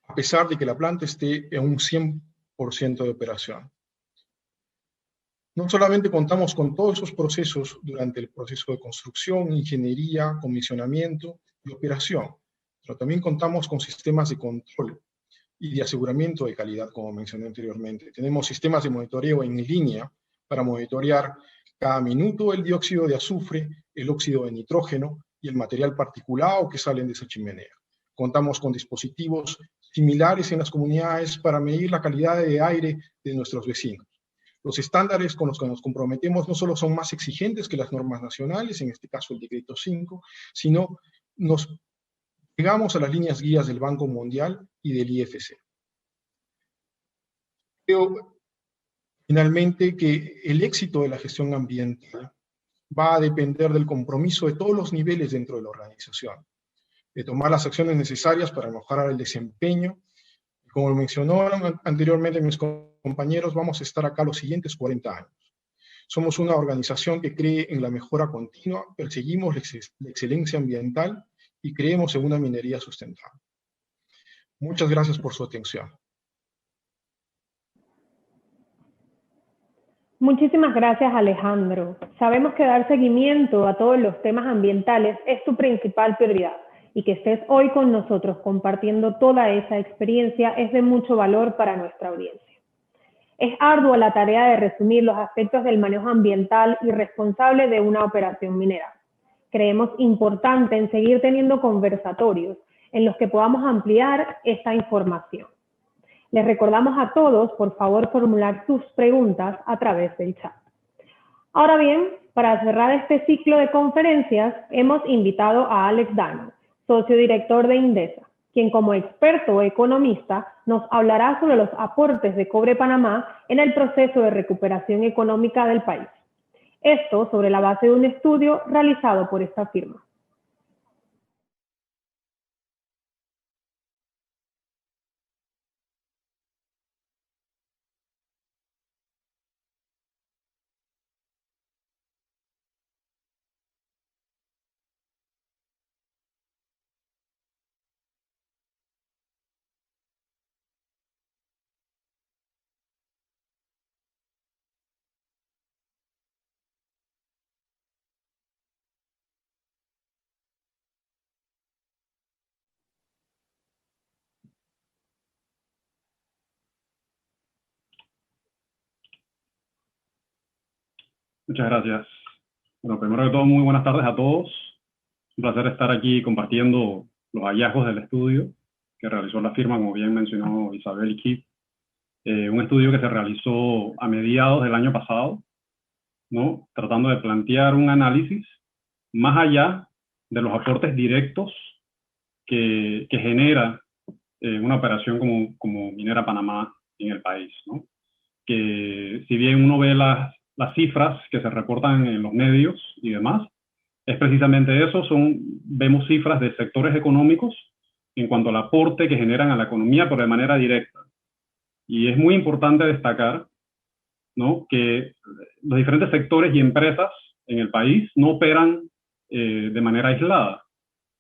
a pesar de que la planta esté en un 100% de operación. No solamente contamos con todos esos procesos durante el proceso de construcción, ingeniería, comisionamiento de operación, pero también contamos con sistemas de control y de aseguramiento de calidad, como mencioné anteriormente. Tenemos sistemas de monitoreo en línea para monitorear cada minuto el dióxido de azufre, el óxido de nitrógeno y el material particulado que salen de esa chimenea. Contamos con dispositivos similares en las comunidades para medir la calidad de aire de nuestros vecinos. Los estándares con los que nos comprometemos no solo son más exigentes que las normas nacionales, en este caso el Decreto 5, sino nos llegamos a las líneas guías del Banco Mundial y del IFC. Creo, finalmente, que el éxito de la gestión ambiental va a depender del compromiso de todos los niveles dentro de la organización, de tomar las acciones necesarias para mejorar el desempeño. Como mencionó anteriormente mis compañeros, vamos a estar acá los siguientes 40 años. Somos una organización que cree en la mejora continua, perseguimos la excelencia ambiental y creemos en una minería sustentable. Muchas gracias por su atención. Muchísimas gracias, Alejandro. Sabemos que dar seguimiento a todos los temas ambientales es tu principal prioridad y que estés hoy con nosotros compartiendo toda esa experiencia es de mucho valor para nuestra audiencia. Es ardua la tarea de resumir los aspectos del manejo ambiental y responsable de una operación minera. Creemos importante en seguir teniendo conversatorios en los que podamos ampliar esta información. Les recordamos a todos, por favor, formular sus preguntas a través del chat. Ahora bien, para cerrar este ciclo de conferencias, hemos invitado a Alex Dano, socio director de Indesa, quien como experto economista nos hablará sobre los aportes de Cobre Panamá en el proceso de recuperación económica del país. Esto sobre la base de un estudio realizado por esta firma. Muchas gracias. Bueno, primero de todo, muy buenas tardes a todos. Un placer estar aquí compartiendo los hallazgos del estudio que realizó la firma, como bien mencionó Isabel y Keith. Un estudio que se realizó a mediados del año pasado, ¿no? Tratando de plantear un análisis más allá de los aportes directos que genera una operación como Minera Panamá en el país, ¿no? Que si bien uno ve las cifras que se reportan en los medios y demás, es precisamente eso, vemos cifras de sectores económicos en cuanto al aporte que generan a la economía, pero de manera directa. Y es muy importante destacar, ¿no?, que los diferentes sectores y empresas en el país no operan de manera aislada.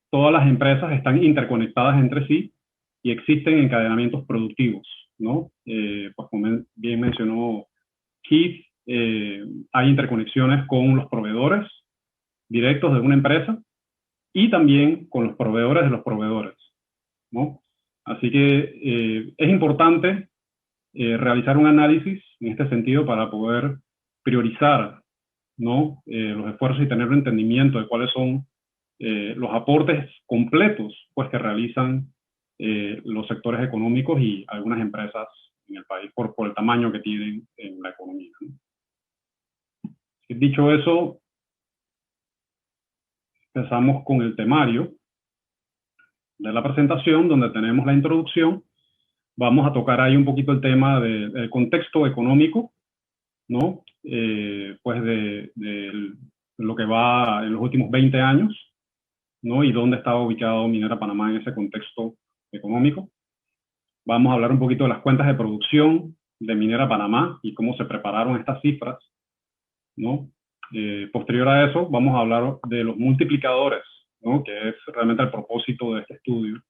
Todas las empresas están interconectadas entre sí y existen encadenamientos productivos, ¿no? Pues como bien mencionó Keith, hay interconexiones con los proveedores directos de una empresa y también con los proveedores de los proveedores, ¿no? Así que es importante realizar un análisis en este sentido para poder priorizar, ¿no?, los esfuerzos y tener un entendimiento de cuáles son los aportes completos, pues, que realizan los sectores económicos y algunas empresas en el país por el tamaño que tienen en la economía, ¿no? Dicho eso, empezamos con el temario de la presentación, donde tenemos la introducción. Vamos a tocar ahí un poquito el tema del contexto económico, ¿no? Pues de lo que va en los últimos 20 años, ¿no? Y dónde estaba ubicado Minera Panamá en ese contexto económico. Vamos a hablar un poquito de las cuentas de producción de Minera Panamá y cómo se prepararon estas cifras, ¿no? Posterior a eso, vamos a hablar de los multiplicadores, ¿no?, que es realmente el propósito de este estudio,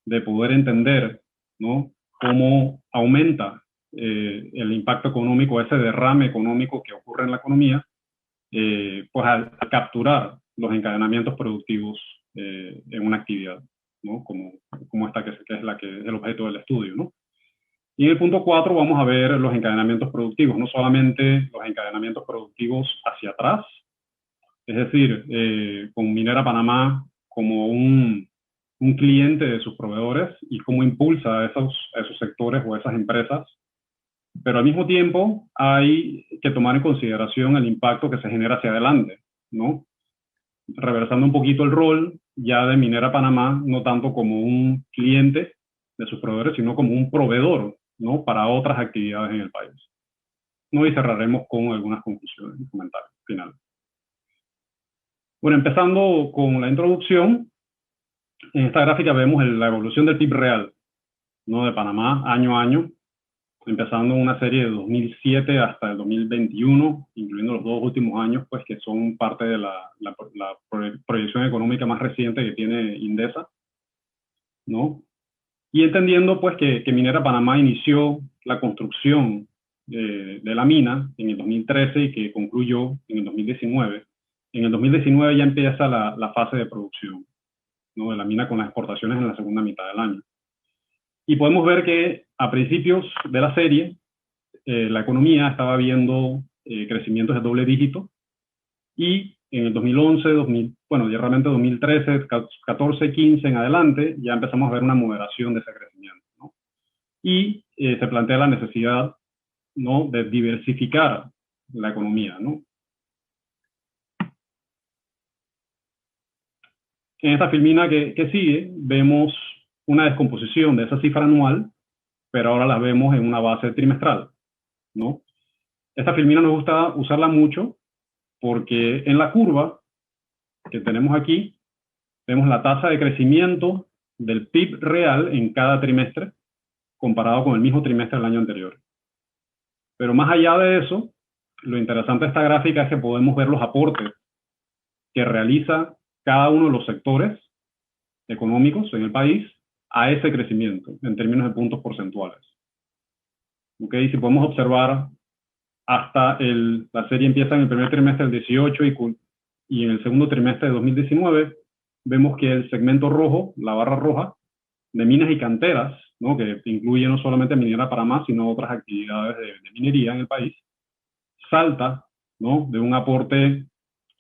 de poder entender, ¿no?, cómo aumenta el impacto económico, ese derrame económico que ocurre en la economía, pues al capturar los encadenamientos productivos en una actividad, ¿no? Como esta que es el objeto del estudio, ¿no? Y en el punto 4 vamos a ver los encadenamientos productivos, no solamente los encadenamientos productivos hacia atrás, es decir, con Minera Panamá como un cliente de sus proveedores y cómo impulsa a esos sectores o esas empresas, pero al mismo tiempo hay que tomar en consideración el impacto que se genera hacia adelante, ¿no? Reversando un poquito el rol ya de Minera Panamá, no tanto como un cliente de sus proveedores, sino como un proveedor, ¿no? Para otras actividades en el país, ¿no? Y cerraremos con algunas conclusiones y comentarios finales. Bueno, empezando con la introducción, en esta gráfica vemos la evolución del PIB real, ¿no? De Panamá año a año, empezando una serie de 2007 hasta el 2021, incluyendo los 2 últimos años, pues que son parte de la proyección económica más reciente que tiene Indesa, ¿no? Y entendiendo pues que Minera Panamá inició la construcción de la mina en el 2013 y que concluyó en el 2019. En el 2019 ya empieza la fase de producción, ¿no? De la mina, con las exportaciones en la segunda mitad del año. Y podemos ver que a principios de la serie, la economía estaba viendo crecimientos de doble dígito, y en el 2011, bueno, ya realmente 2013, 14, 15 en adelante, ya empezamos a ver una moderación de ese crecimiento, ¿no? Y se plantea la necesidad, ¿no? De diversificar la economía, ¿no? En esta filmina que sigue, vemos una descomposición de esa cifra anual, pero ahora la vemos en una base trimestral, ¿no? Esta filmina nos gusta usarla mucho porque en la curva que tenemos aquí, vemos la tasa de crecimiento del PIB real en cada trimestre comparado con el mismo trimestre del año anterior. Pero más allá de eso, lo interesante de esta gráfica es que podemos ver los aportes que realiza cada uno de los sectores económicos en el país a ese crecimiento en términos de puntos porcentuales. ¿Ok? Si podemos observar, hasta la serie empieza en el primer trimestre del 18 y en el segundo trimestre de 2019, vemos que el segmento rojo, la barra roja, de minas y canteras, ¿no? Que incluye no solamente Minera Panamá, sino otras actividades de minería en el país, salta, ¿no? De un aporte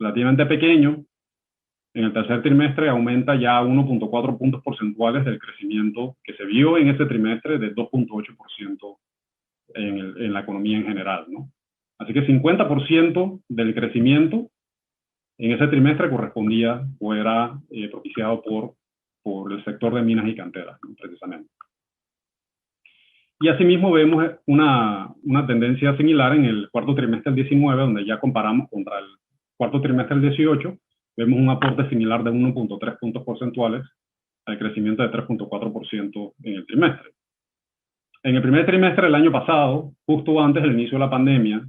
relativamente pequeño. En el tercer trimestre aumenta ya 1.4 puntos porcentuales del crecimiento que se vio en ese trimestre, de 2.8% en la economía en general, ¿no? Así que 50% del crecimiento en ese trimestre correspondía o era propiciado por el sector de minas y canteras, ¿no? Precisamente. Y asimismo vemos una tendencia similar en el cuarto trimestre del 19, donde ya comparamos contra el cuarto trimestre del 18, vemos un aporte similar de 1.3 puntos porcentuales al crecimiento de 3.4% en el trimestre. En el primer trimestre del año pasado, justo antes del inicio de la pandemia,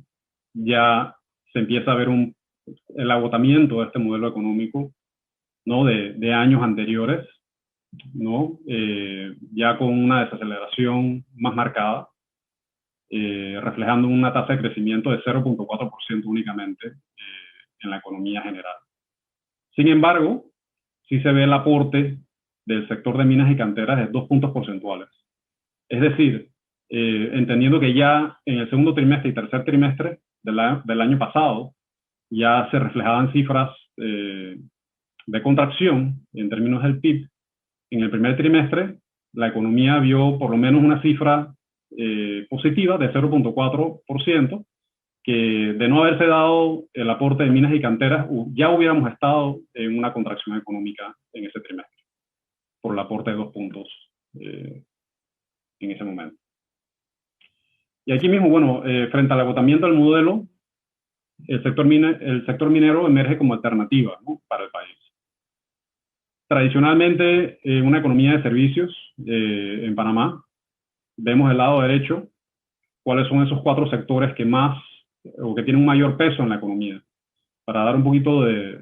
ya se empieza a ver el agotamiento de este modelo económico, ¿no? de años anteriores, ¿no? Ya con una desaceleración más marcada, reflejando una tasa de crecimiento de 0.4% únicamente en la economía general. Sin embargo, sí se ve el aporte del sector de minas y canteras de 2 puntos porcentuales. Es decir, entendiendo que ya en el segundo trimestre y tercer trimestre del año pasado ya se reflejaban cifras de contracción en términos del PIB, en el primer trimestre la economía vio por lo menos una cifra positiva de 0.4%, que de no haberse dado el aporte de minas y canteras, ya hubiéramos estado en una contracción económica en ese trimestre, por el aporte de 2 puntos en ese momento. Y aquí mismo, bueno, frente al agotamiento del modelo, el sector minero emerge como alternativa, ¿no? Para el país. Tradicionalmente, una economía de servicios en Panamá, vemos del lado derecho cuáles son esos 4 sectores que tienen un mayor peso en la economía. Para dar un poquito de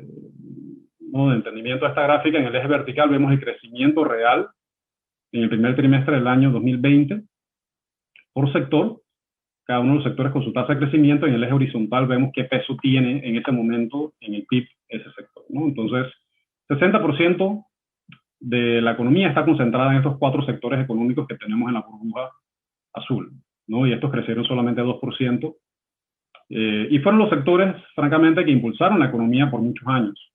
entendimiento a esta gráfica, en el eje vertical vemos el crecimiento real en el primer trimestre del año 2020 por sector, cada uno de los sectores con su tasa de crecimiento. En el eje horizontal vemos qué peso tiene en ese momento en el PIB ese sector, ¿no? Entonces, 60% de la economía está concentrada en estos 4 sectores económicos que tenemos en la burbuja azul, ¿no? Y estos crecieron solamente 2%. Y fueron los sectores, francamente, que impulsaron la economía por muchos años,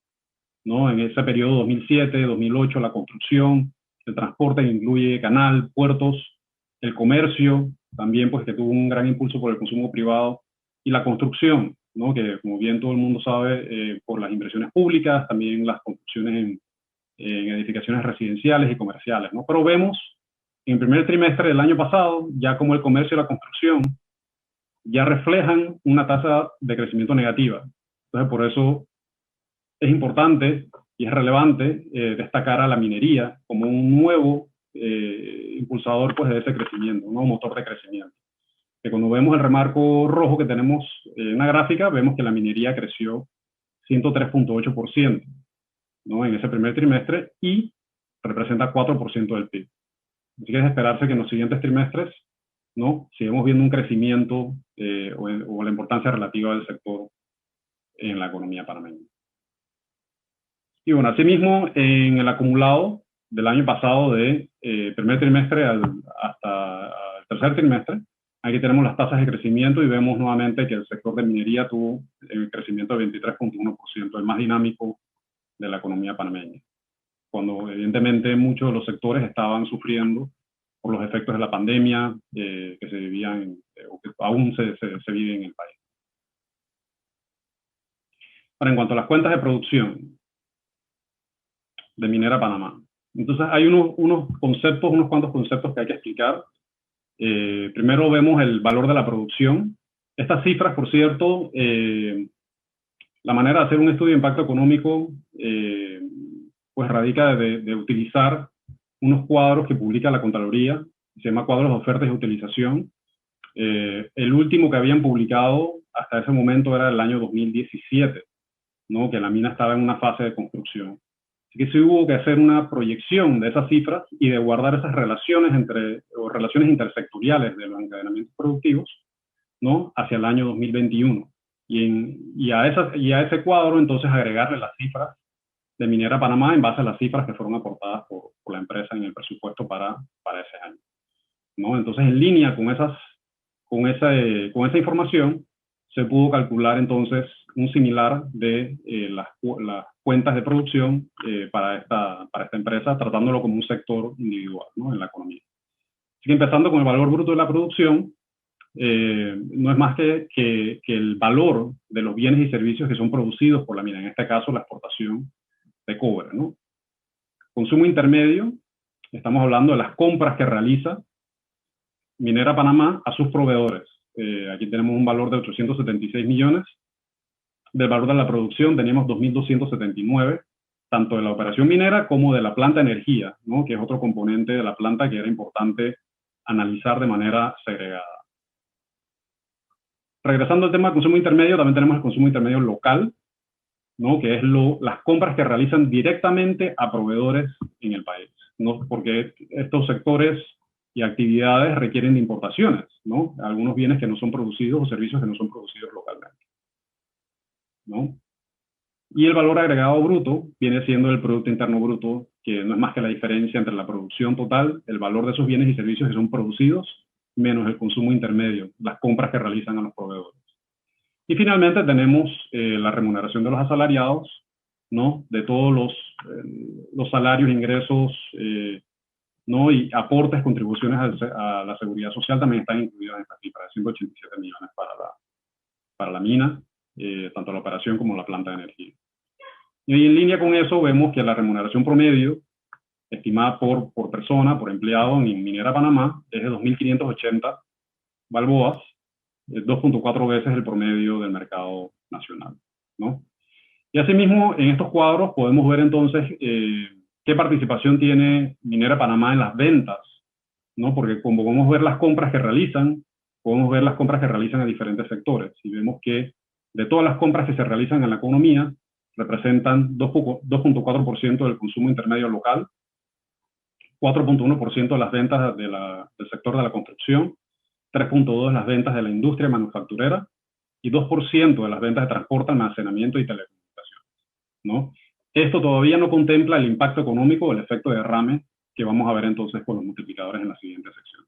¿no? En ese periodo 2007, 2008, la construcción, el transporte que incluye canal, puertos, el comercio, también pues que tuvo un gran impulso por el consumo privado, y la construcción, ¿no? Que como bien todo el mundo sabe, por las inversiones públicas, también las construcciones en edificaciones residenciales y comerciales, ¿no? Pero vemos en el primer trimestre del año pasado, ya como el comercio y la construcción ya reflejan una tasa de crecimiento negativa. Entonces, por eso es importante y es relevante destacar a la minería como un nuevo impulsador pues, de ese crecimiento, un nuevo motor de crecimiento. Que cuando vemos el remarco rojo que tenemos en la gráfica, vemos que la minería creció 103.8%, ¿no? En ese primer trimestre y representa 4% del PIB. Así que es esperarse que en los siguientes trimestres, ¿no? Sigamos viendo un crecimiento o la importancia relativa del sector en la economía panameña. Y bueno, asimismo, en el acumulado del año pasado de primer trimestre hasta el tercer trimestre, aquí tenemos las tasas de crecimiento y vemos nuevamente que el sector de minería tuvo el crecimiento de 23.1%, el más dinámico de la economía panameña, cuando evidentemente muchos de los sectores estaban sufriendo por los efectos de la pandemia que se vivían o que aún se vive en el país. Ahora, en cuanto a las cuentas de producción de Minera Panamá, entonces hay unos cuantos conceptos que hay que explicar. Primero vemos el valor de la producción. Estas cifras, por cierto, la manera de hacer un estudio de impacto económico pues radica de utilizar unos cuadros que publica la Contraloría, se llama cuadros de ofertas y utilización. El último que habían publicado hasta ese momento era el año 2017, ¿no? Que la mina estaba en una fase de construcción. Así que sí hubo que hacer una proyección de esas cifras y de guardar esas relaciones relaciones intersectoriales de los encadenamientos productivos, ¿no? Hacia el año 2021. Y a ese cuadro entonces agregarle las cifras de Minera Panamá en base a las cifras que fueron aportadas por la empresa en el presupuesto para ese año, ¿no? Entonces, en línea con esa información, se pudo calcular entonces un similar de las cuentas de producción para esta empresa, tratándolo como un sector individual, ¿no? En la economía. Así que empezando con el valor bruto de la producción, no es más que el valor de los bienes y servicios que son producidos por la mina, en este caso la exportación de cobre, ¿no? Consumo intermedio, estamos hablando de las compras que realiza Minera Panamá a sus proveedores. Aquí tenemos un valor de 876 millones. Del valor de la producción teníamos 2.279, tanto de la operación minera como de la planta de energía, ¿no? Que es otro componente de la planta que era importante analizar de manera segregada. Regresando al tema del consumo intermedio, también tenemos el consumo intermedio local, ¿no? Que es las compras que realizan directamente a proveedores en el país, ¿no? Porque estos sectores y actividades requieren de importaciones, ¿no? Algunos bienes que no son producidos o servicios que no son producidos localmente, ¿no? Y el valor agregado bruto viene siendo el Producto Interno Bruto, que no es más que la diferencia entre la producción total, el valor de esos bienes y servicios que son producidos, menos el consumo intermedio, las compras que realizan a los proveedores. Y finalmente tenemos la remuneración de los asalariados, ¿no? De todos los salarios, ingresos, ¿no? Y aportes, contribuciones a la seguridad social también están incluidas en esta cifra de 187 millones para la mina, tanto la operación como la planta de energía. Y en línea con eso vemos que la remuneración promedio, estimada por persona, por empleado en Minera Panamá, es de 2.580 balboas, 2.4 veces el promedio del mercado nacional, ¿no? Y asimismo, en estos cuadros podemos ver entonces qué participación tiene Minera Panamá en las ventas, ¿no? Porque como podemos ver las compras que realizan, podemos ver las compras que realizan a diferentes sectores. Y vemos que de todas las compras que se realizan en la economía, representan 2.4% del consumo intermedio local, 4.1% de las ventas del sector de la construcción, 3.2% de las ventas de la industria manufacturera y 2% de las ventas de transporte, almacenamiento y telecomunicaciones, ¿no? Esto todavía no contempla el impacto económico o el efecto de derrame que vamos a ver entonces con los multiplicadores en la siguiente sección.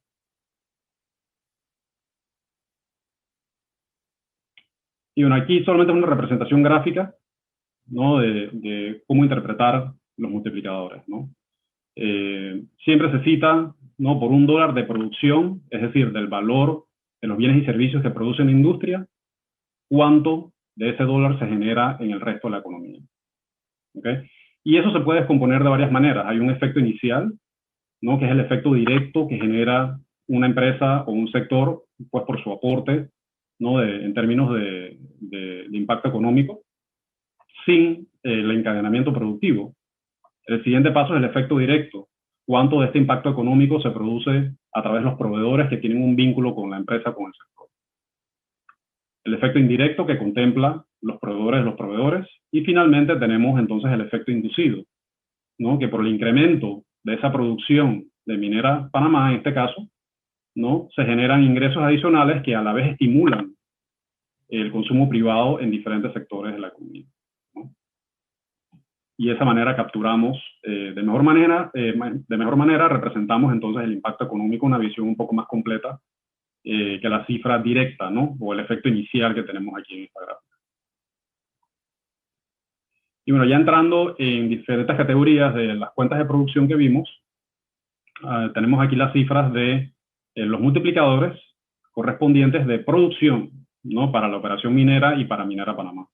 Y bueno, aquí solamente es una representación gráfica, ¿no?, de cómo interpretar los multiplicadores, ¿no? Siempre se cita, ¿no?, por $1 de producción, es decir, del valor de los bienes y servicios que produce la industria, cuánto de ese dólar se genera en el resto de la economía. ¿Okay? Y eso se puede descomponer de varias maneras. Hay un efecto inicial, ¿no?, que es el efecto directo que genera una empresa o un sector, pues por su aporte, ¿no?, en términos de impacto económico, sin el encadenamiento productivo. El siguiente paso es el efecto directo. ¿Cuánto de este impacto económico se produce a través de los proveedores que tienen un vínculo con la empresa, con el sector? El efecto indirecto, que contempla los proveedores de los proveedores. Y finalmente tenemos entonces el efecto inducido, ¿no?, que por el incremento de esa producción de Minera Panamá, en este caso, ¿no?, se generan ingresos adicionales que a la vez estimulan el consumo privado en diferentes sectores de la economía, ¿no? Y de esa manera capturamos, de mejor manera representamos entonces el impacto económico, una visión un poco más completa que la cifra directa, ¿no?, o el efecto inicial que tenemos aquí en esta gráfica. Y bueno, ya entrando en diferentes categorías de las cuentas de producción que vimos, tenemos aquí las cifras de los multiplicadores correspondientes de producción, ¿no?, para la operación minera y para Minera Panamá.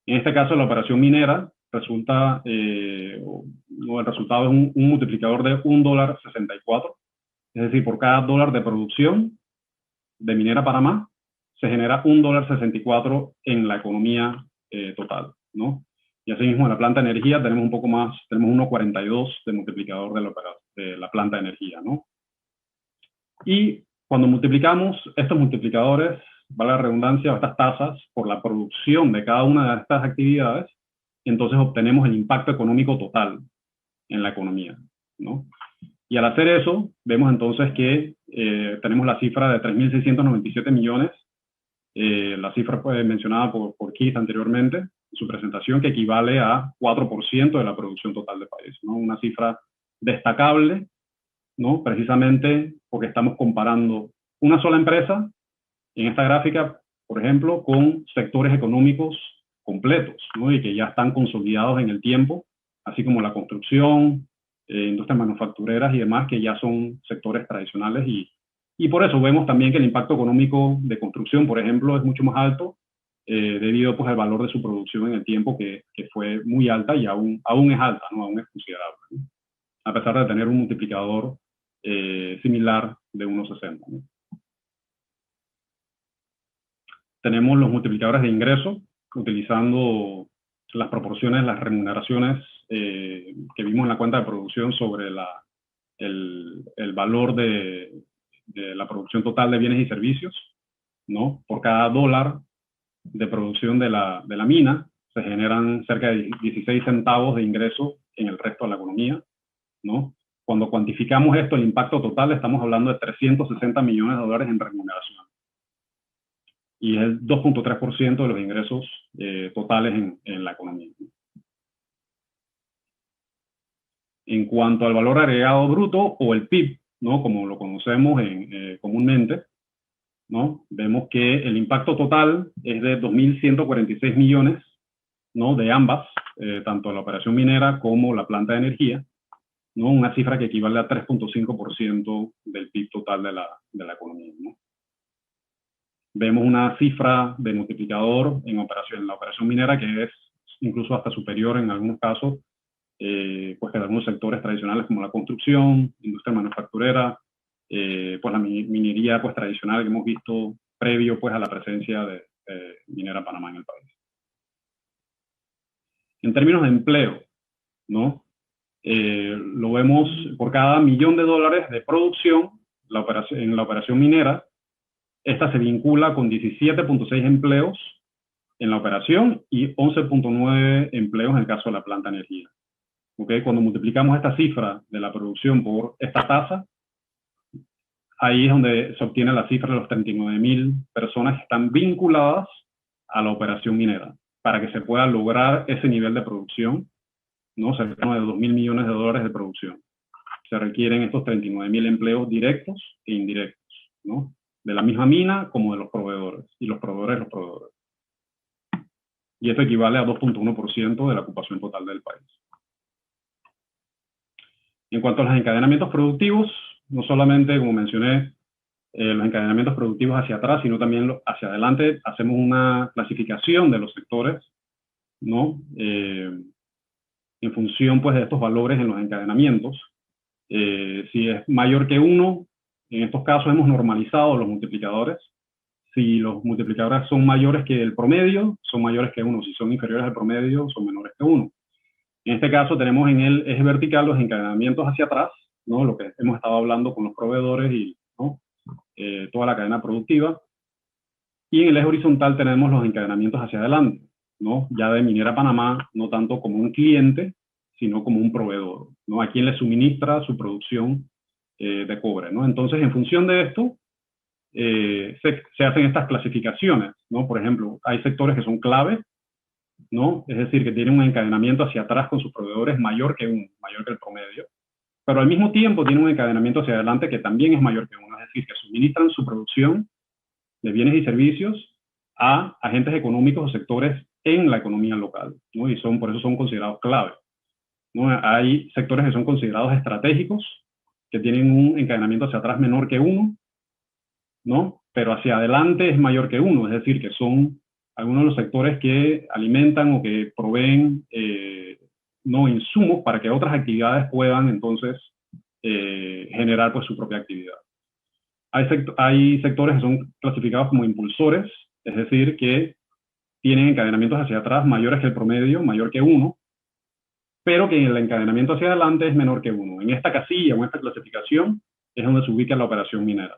En este caso, la operación minera resulta, el resultado es un multiplicador de $1.64, es decir, por cada dólar de producción de Minera Panamá se genera $1.64 en la economía total, ¿no? Y asimismo en la planta de energía tenemos un poco más, tenemos 1.42 de multiplicador de la planta de energía, ¿no? Y cuando multiplicamos estos multiplicadores, vale la redundancia, estas tasas, por la producción de cada una de estas actividades, entonces obtenemos el impacto económico total en la economía, ¿no? Y al hacer eso, vemos entonces que tenemos la cifra de 3.697 millones, la cifra mencionada por Keith anteriormente, en su presentación, que equivale a 4% de la producción total del país, ¿no? Una cifra destacable, ¿no?, precisamente porque estamos comparando una sola empresa en esta gráfica, por ejemplo, con sectores económicos completos, ¿no?, y que ya están consolidados en el tiempo, así como la construcción, industrias manufactureras y demás, que ya son sectores tradicionales, y por eso vemos también que el impacto económico de construcción, por ejemplo, es mucho más alto, debido pues al valor de su producción en el tiempo, que fue muy alta y aún es alta, ¿no?, aún es considerable, ¿no?, a pesar de tener un multiplicador similar de 1.60, ¿no? Tenemos los multiplicadores de ingreso, utilizando las proporciones, las remuneraciones que vimos en la cuenta de producción sobre el valor de la producción total de bienes y servicios, ¿no? Por cada dólar de producción de la mina, se generan cerca de 16 centavos de ingreso en el resto de la economía, ¿no? Cuando cuantificamos esto, el impacto total, estamos hablando de $360 millones en remuneración. Y es el 2.3% de los ingresos totales en la economía. En cuanto al valor agregado bruto, o el PIB, ¿no?, como lo conocemos comúnmente, ¿no?, vemos que el impacto total es de 2.146 millones, ¿no?, de ambas, tanto la operación minera como la planta de energía, ¿no?, una cifra que equivale a 3.5% del PIB total de la economía, ¿no? Vemos una cifra de multiplicador en la operación minera que es incluso hasta superior en algunos casos, pues que en algunos sectores tradicionales como la construcción, industria manufacturera, pues la minería pues tradicional que hemos visto previo pues a la presencia de Minera Panamá en el país. En términos de empleo, ¿no? Lo vemos por cada $1 millón de producción en la operación minera. Esta se vincula con 17.6 empleos en la operación y 11.9 empleos en el caso de la planta de energía. ¿Okay? Cuando multiplicamos esta cifra de la producción por esta tasa, ahí es donde se obtiene la cifra de los 39.000 personas que están vinculadas a la operación minera, para que se pueda lograr ese nivel de producción ¿no? Cercano de 2.000 millones de dólares de producción. Se requieren estos 39.000 empleos directos e indirectos, ¿no? De la misma mina como de los proveedores, y los proveedores de los proveedores. Y esto equivale a 2.1% de la ocupación total del país. En cuanto a los encadenamientos productivos, no solamente, como mencioné, los encadenamientos productivos hacia atrás, sino también hacia adelante, hacemos una clasificación de los sectores, ¿no? En función, pues, de estos valores en los encadenamientos. Si es mayor que 1, en estos casos hemos normalizado los multiplicadores. Si los multiplicadores son mayores que el promedio, son mayores que 1. Si son inferiores al promedio, son menores que 1. En este caso tenemos en el eje vertical los encadenamientos hacia atrás, ¿no? Lo que hemos estado hablando con los proveedores y, ¿no? Toda la cadena productiva. Y en el eje horizontal tenemos los encadenamientos hacia adelante, ¿no? Ya de Minera Panamá, no tanto como un cliente, sino como un proveedor, ¿no? A quien le suministra su producción de cobre, ¿no? Entonces, en función de esto, se hacen estas clasificaciones, ¿no? Por ejemplo, hay sectores que son clave, ¿no? Es decir, que tienen un encadenamiento hacia atrás con sus proveedores mayor que el promedio, pero al mismo tiempo tienen un encadenamiento hacia adelante que también es mayor que 1, es decir, que suministran su producción de bienes y servicios a agentes económicos o sectores en la economía local, ¿no? Y por eso son considerados clave, ¿no? Hay sectores que son considerados estratégicos, que tienen un encadenamiento hacia atrás menor que 1, ¿no? Pero hacia adelante es mayor que 1, es decir, que son algunos de los sectores que alimentan o que proveen no insumos para que otras actividades puedan entonces generar pues su propia actividad. Hay sectores que son clasificados como impulsores, es decir, que tienen encadenamientos hacia atrás mayores que el promedio, mayor que 1, pero que el encadenamiento hacia adelante es menor que 1. En esta casilla o en esta clasificación es donde se ubica la operación minera.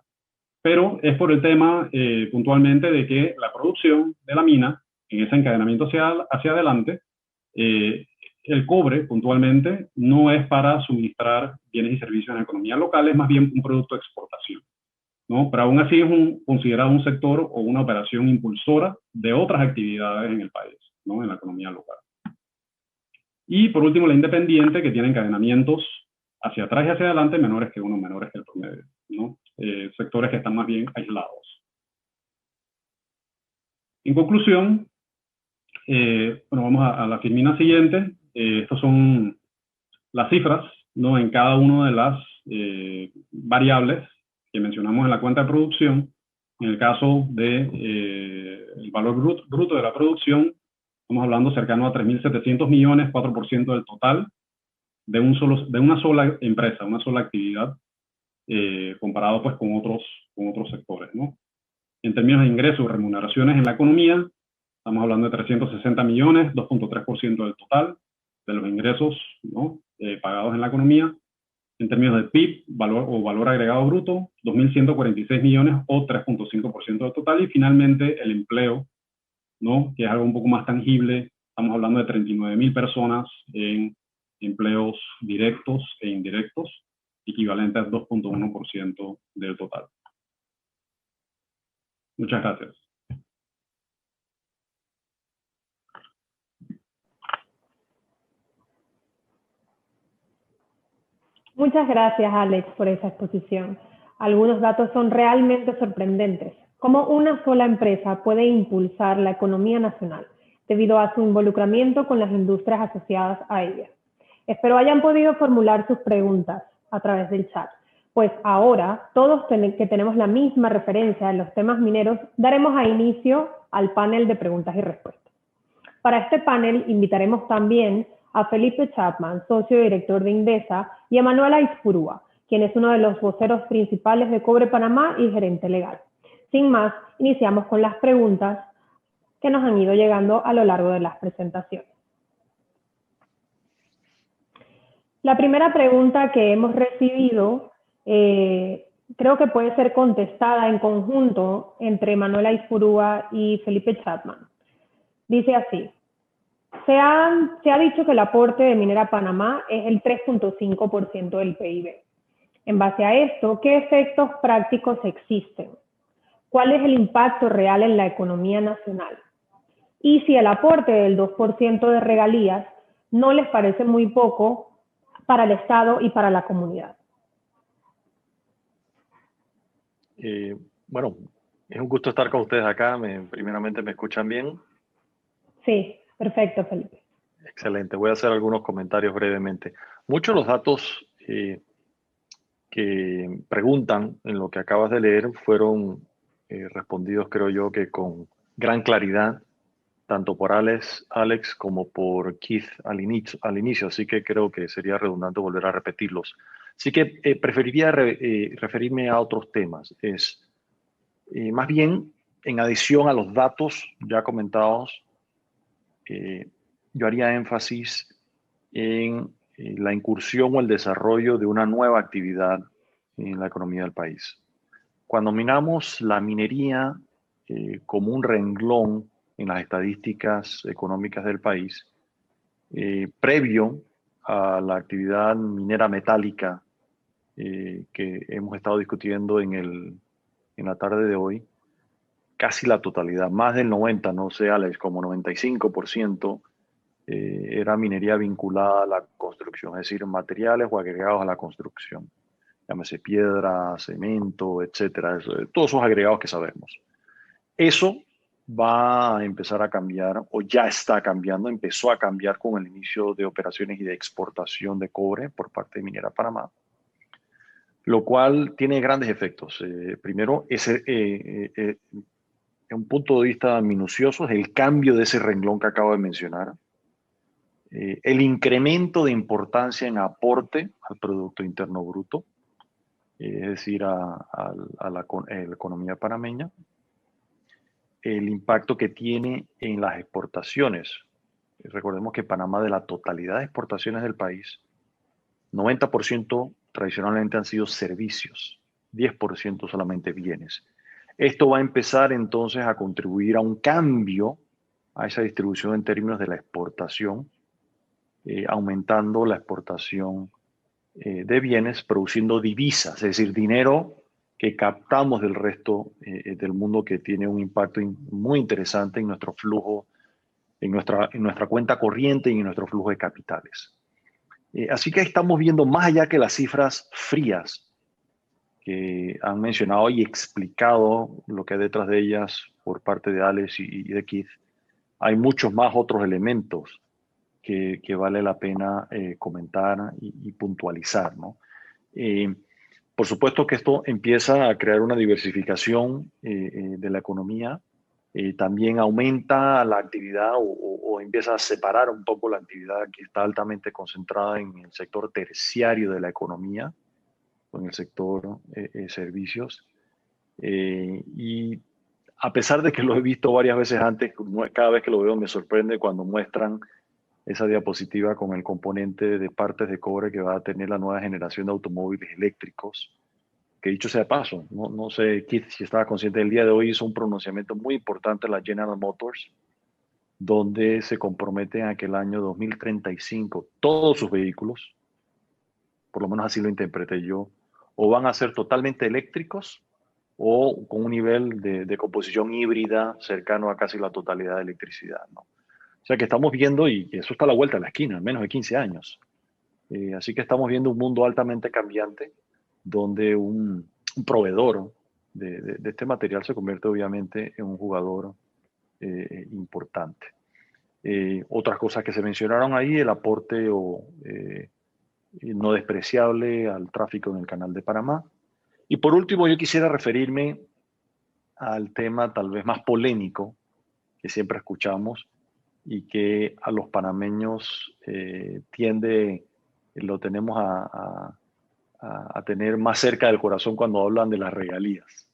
Pero es por el tema puntualmente de que la producción de la mina, en ese encadenamiento hacia adelante, el cobre puntualmente no es para suministrar bienes y servicios en la economía local, es más bien un producto de exportación, ¿no? Pero aún así es considerado un sector o una operación impulsora de otras actividades en el país, ¿no? En la economía local. Y por último, la independiente, que tiene encadenamientos hacia atrás y hacia adelante menores que 1, menores que el promedio, ¿no? Sectores que están más bien aislados. En conclusión, bueno, vamos a la filmina siguiente. Estas son las cifras, ¿no? En cada una de las variables que mencionamos en la cuenta de producción. En el caso de el valor bruto de la producción, estamos hablando cercano a 3.700 millones, 4% del total, de una sola empresa, una sola actividad, comparado pues con otros sectores, ¿no? En términos de ingresos y remuneraciones en la economía, estamos hablando de 360 millones, 2.3% del total de los ingresos, ¿no? Pagados en la economía. En términos de PIB, valor agregado bruto, 2.146 millones o 3.5% del total. Y finalmente el empleo, ¿no? Que es algo un poco más tangible. Estamos hablando de 39.000 personas en empleos directos e indirectos, equivalente al 2.1% del total. Muchas gracias. Muchas gracias, Alex, por esa exposición. Algunos datos son realmente sorprendentes. Cómo una sola empresa puede impulsar la economía nacional debido a su involucramiento con las industrias asociadas a ella. Espero hayan podido formular sus preguntas a través del chat, pues ahora todos que tenemos la misma referencia en los temas mineros, daremos a inicio al panel de preguntas y respuestas. Para este panel invitaremos también a Felipe Chapman, socio director de Indesa, y a Manuel Aizpurúa, quien es uno de los voceros principales de Cobre Panamá y gerente legal. Sin más, iniciamos con las preguntas que nos han ido llegando a lo largo de las presentaciones. La primera pregunta que hemos recibido creo que puede ser contestada en conjunto entre Manuel Aizpurúa y Felipe Chapman. Dice así: se ha dicho que el aporte de Minera Panamá es el 3.5% del PIB. En base a esto, ¿qué efectos prácticos existen? ¿Cuál es el impacto real en la economía nacional? Y si el aporte del 2% de regalías no les parece muy poco para el Estado y para la comunidad? Bueno, es un gusto estar con ustedes acá. Primeramente, ¿me escuchan bien? Sí, perfecto, Felipe. Excelente. Voy a hacer algunos comentarios brevemente. Muchos de los datos que preguntan en lo que acabas de leer fueron respondidos, creo yo, que con gran claridad, tanto por Alex como por Keith al inicio, así que creo que sería redundante volver a repetirlos. Así que preferiría referirme a otros temas. Más bien, en adición a los datos ya comentados, yo haría énfasis en la incursión o el desarrollo de una nueva actividad en la economía del país. Cuando miramos la minería como un renglón en las estadísticas económicas del país, previo a la actividad minera metálica que hemos estado discutiendo en la tarde de hoy, casi la totalidad, más del 90%, no sé, Alex, como 95%, era minería vinculada a la construcción, es decir, materiales o agregados a la construcción. Llámese piedra, cemento, etcétera, todos esos agregados que sabemos. Eso va a empezar a cambiar, o ya está cambiando, empezó a cambiar con el inicio de operaciones y de exportación de cobre por parte de Minera Panamá, lo cual tiene grandes efectos. Primero, en un punto de vista minucioso, es el cambio de ese renglón que acabo de mencionar. El incremento de importancia en aporte al Producto Interno Bruto, es decir, a la economía panameña. El impacto que tiene en las exportaciones. Recordemos que Panamá, de la totalidad de exportaciones del país, 90% tradicionalmente han sido servicios, 10% solamente bienes. Esto va a empezar entonces a contribuir a un cambio a esa distribución en términos de la exportación, aumentando la exportación de bienes, produciendo divisas, es decir, dinero que captamos del resto del mundo, que tiene un impacto muy interesante en nuestro flujo, en nuestra cuenta corriente y en nuestro flujo de capitales. Así que estamos viendo, más allá que las cifras frías que han mencionado y explicado lo que hay detrás de ellas por parte de Alex y de Keith, hay muchos más otros elementos que vale la pena comentar y puntualizar, ¿no? Por supuesto que esto empieza a crear una diversificación de la economía, también aumenta la actividad o empieza a separar un poco la actividad que está altamente concentrada en el sector terciario de la economía, o en el sector servicios. Y a pesar de que lo he visto varias veces antes, cada vez que lo veo me sorprende cuando muestran esa diapositiva con el componente de partes de cobre que va a tener la nueva generación de automóviles eléctricos, que dicho sea de paso, no sé, Keith, si estaba consciente, el día de hoy hizo un pronunciamiento muy importante en la General Motors, donde se comprometen a que el año 2035 todos sus vehículos, por lo menos así lo interpreté yo, o van a ser totalmente eléctricos o con un nivel de composición híbrida cercano a casi la totalidad de electricidad, ¿no? O sea que estamos viendo, y eso está a la vuelta de la esquina, en menos de 15 años. Así que estamos viendo un mundo altamente cambiante, donde un proveedor de este material se convierte obviamente en un jugador importante. Otras cosas que se mencionaron ahí, el aporte no despreciable al tráfico en el Canal de Panamá. Y por último, yo quisiera referirme al tema tal vez más polémico que siempre escuchamos y que a los panameños lo tenemos a tener más cerca del corazón cuando hablan de las regalías.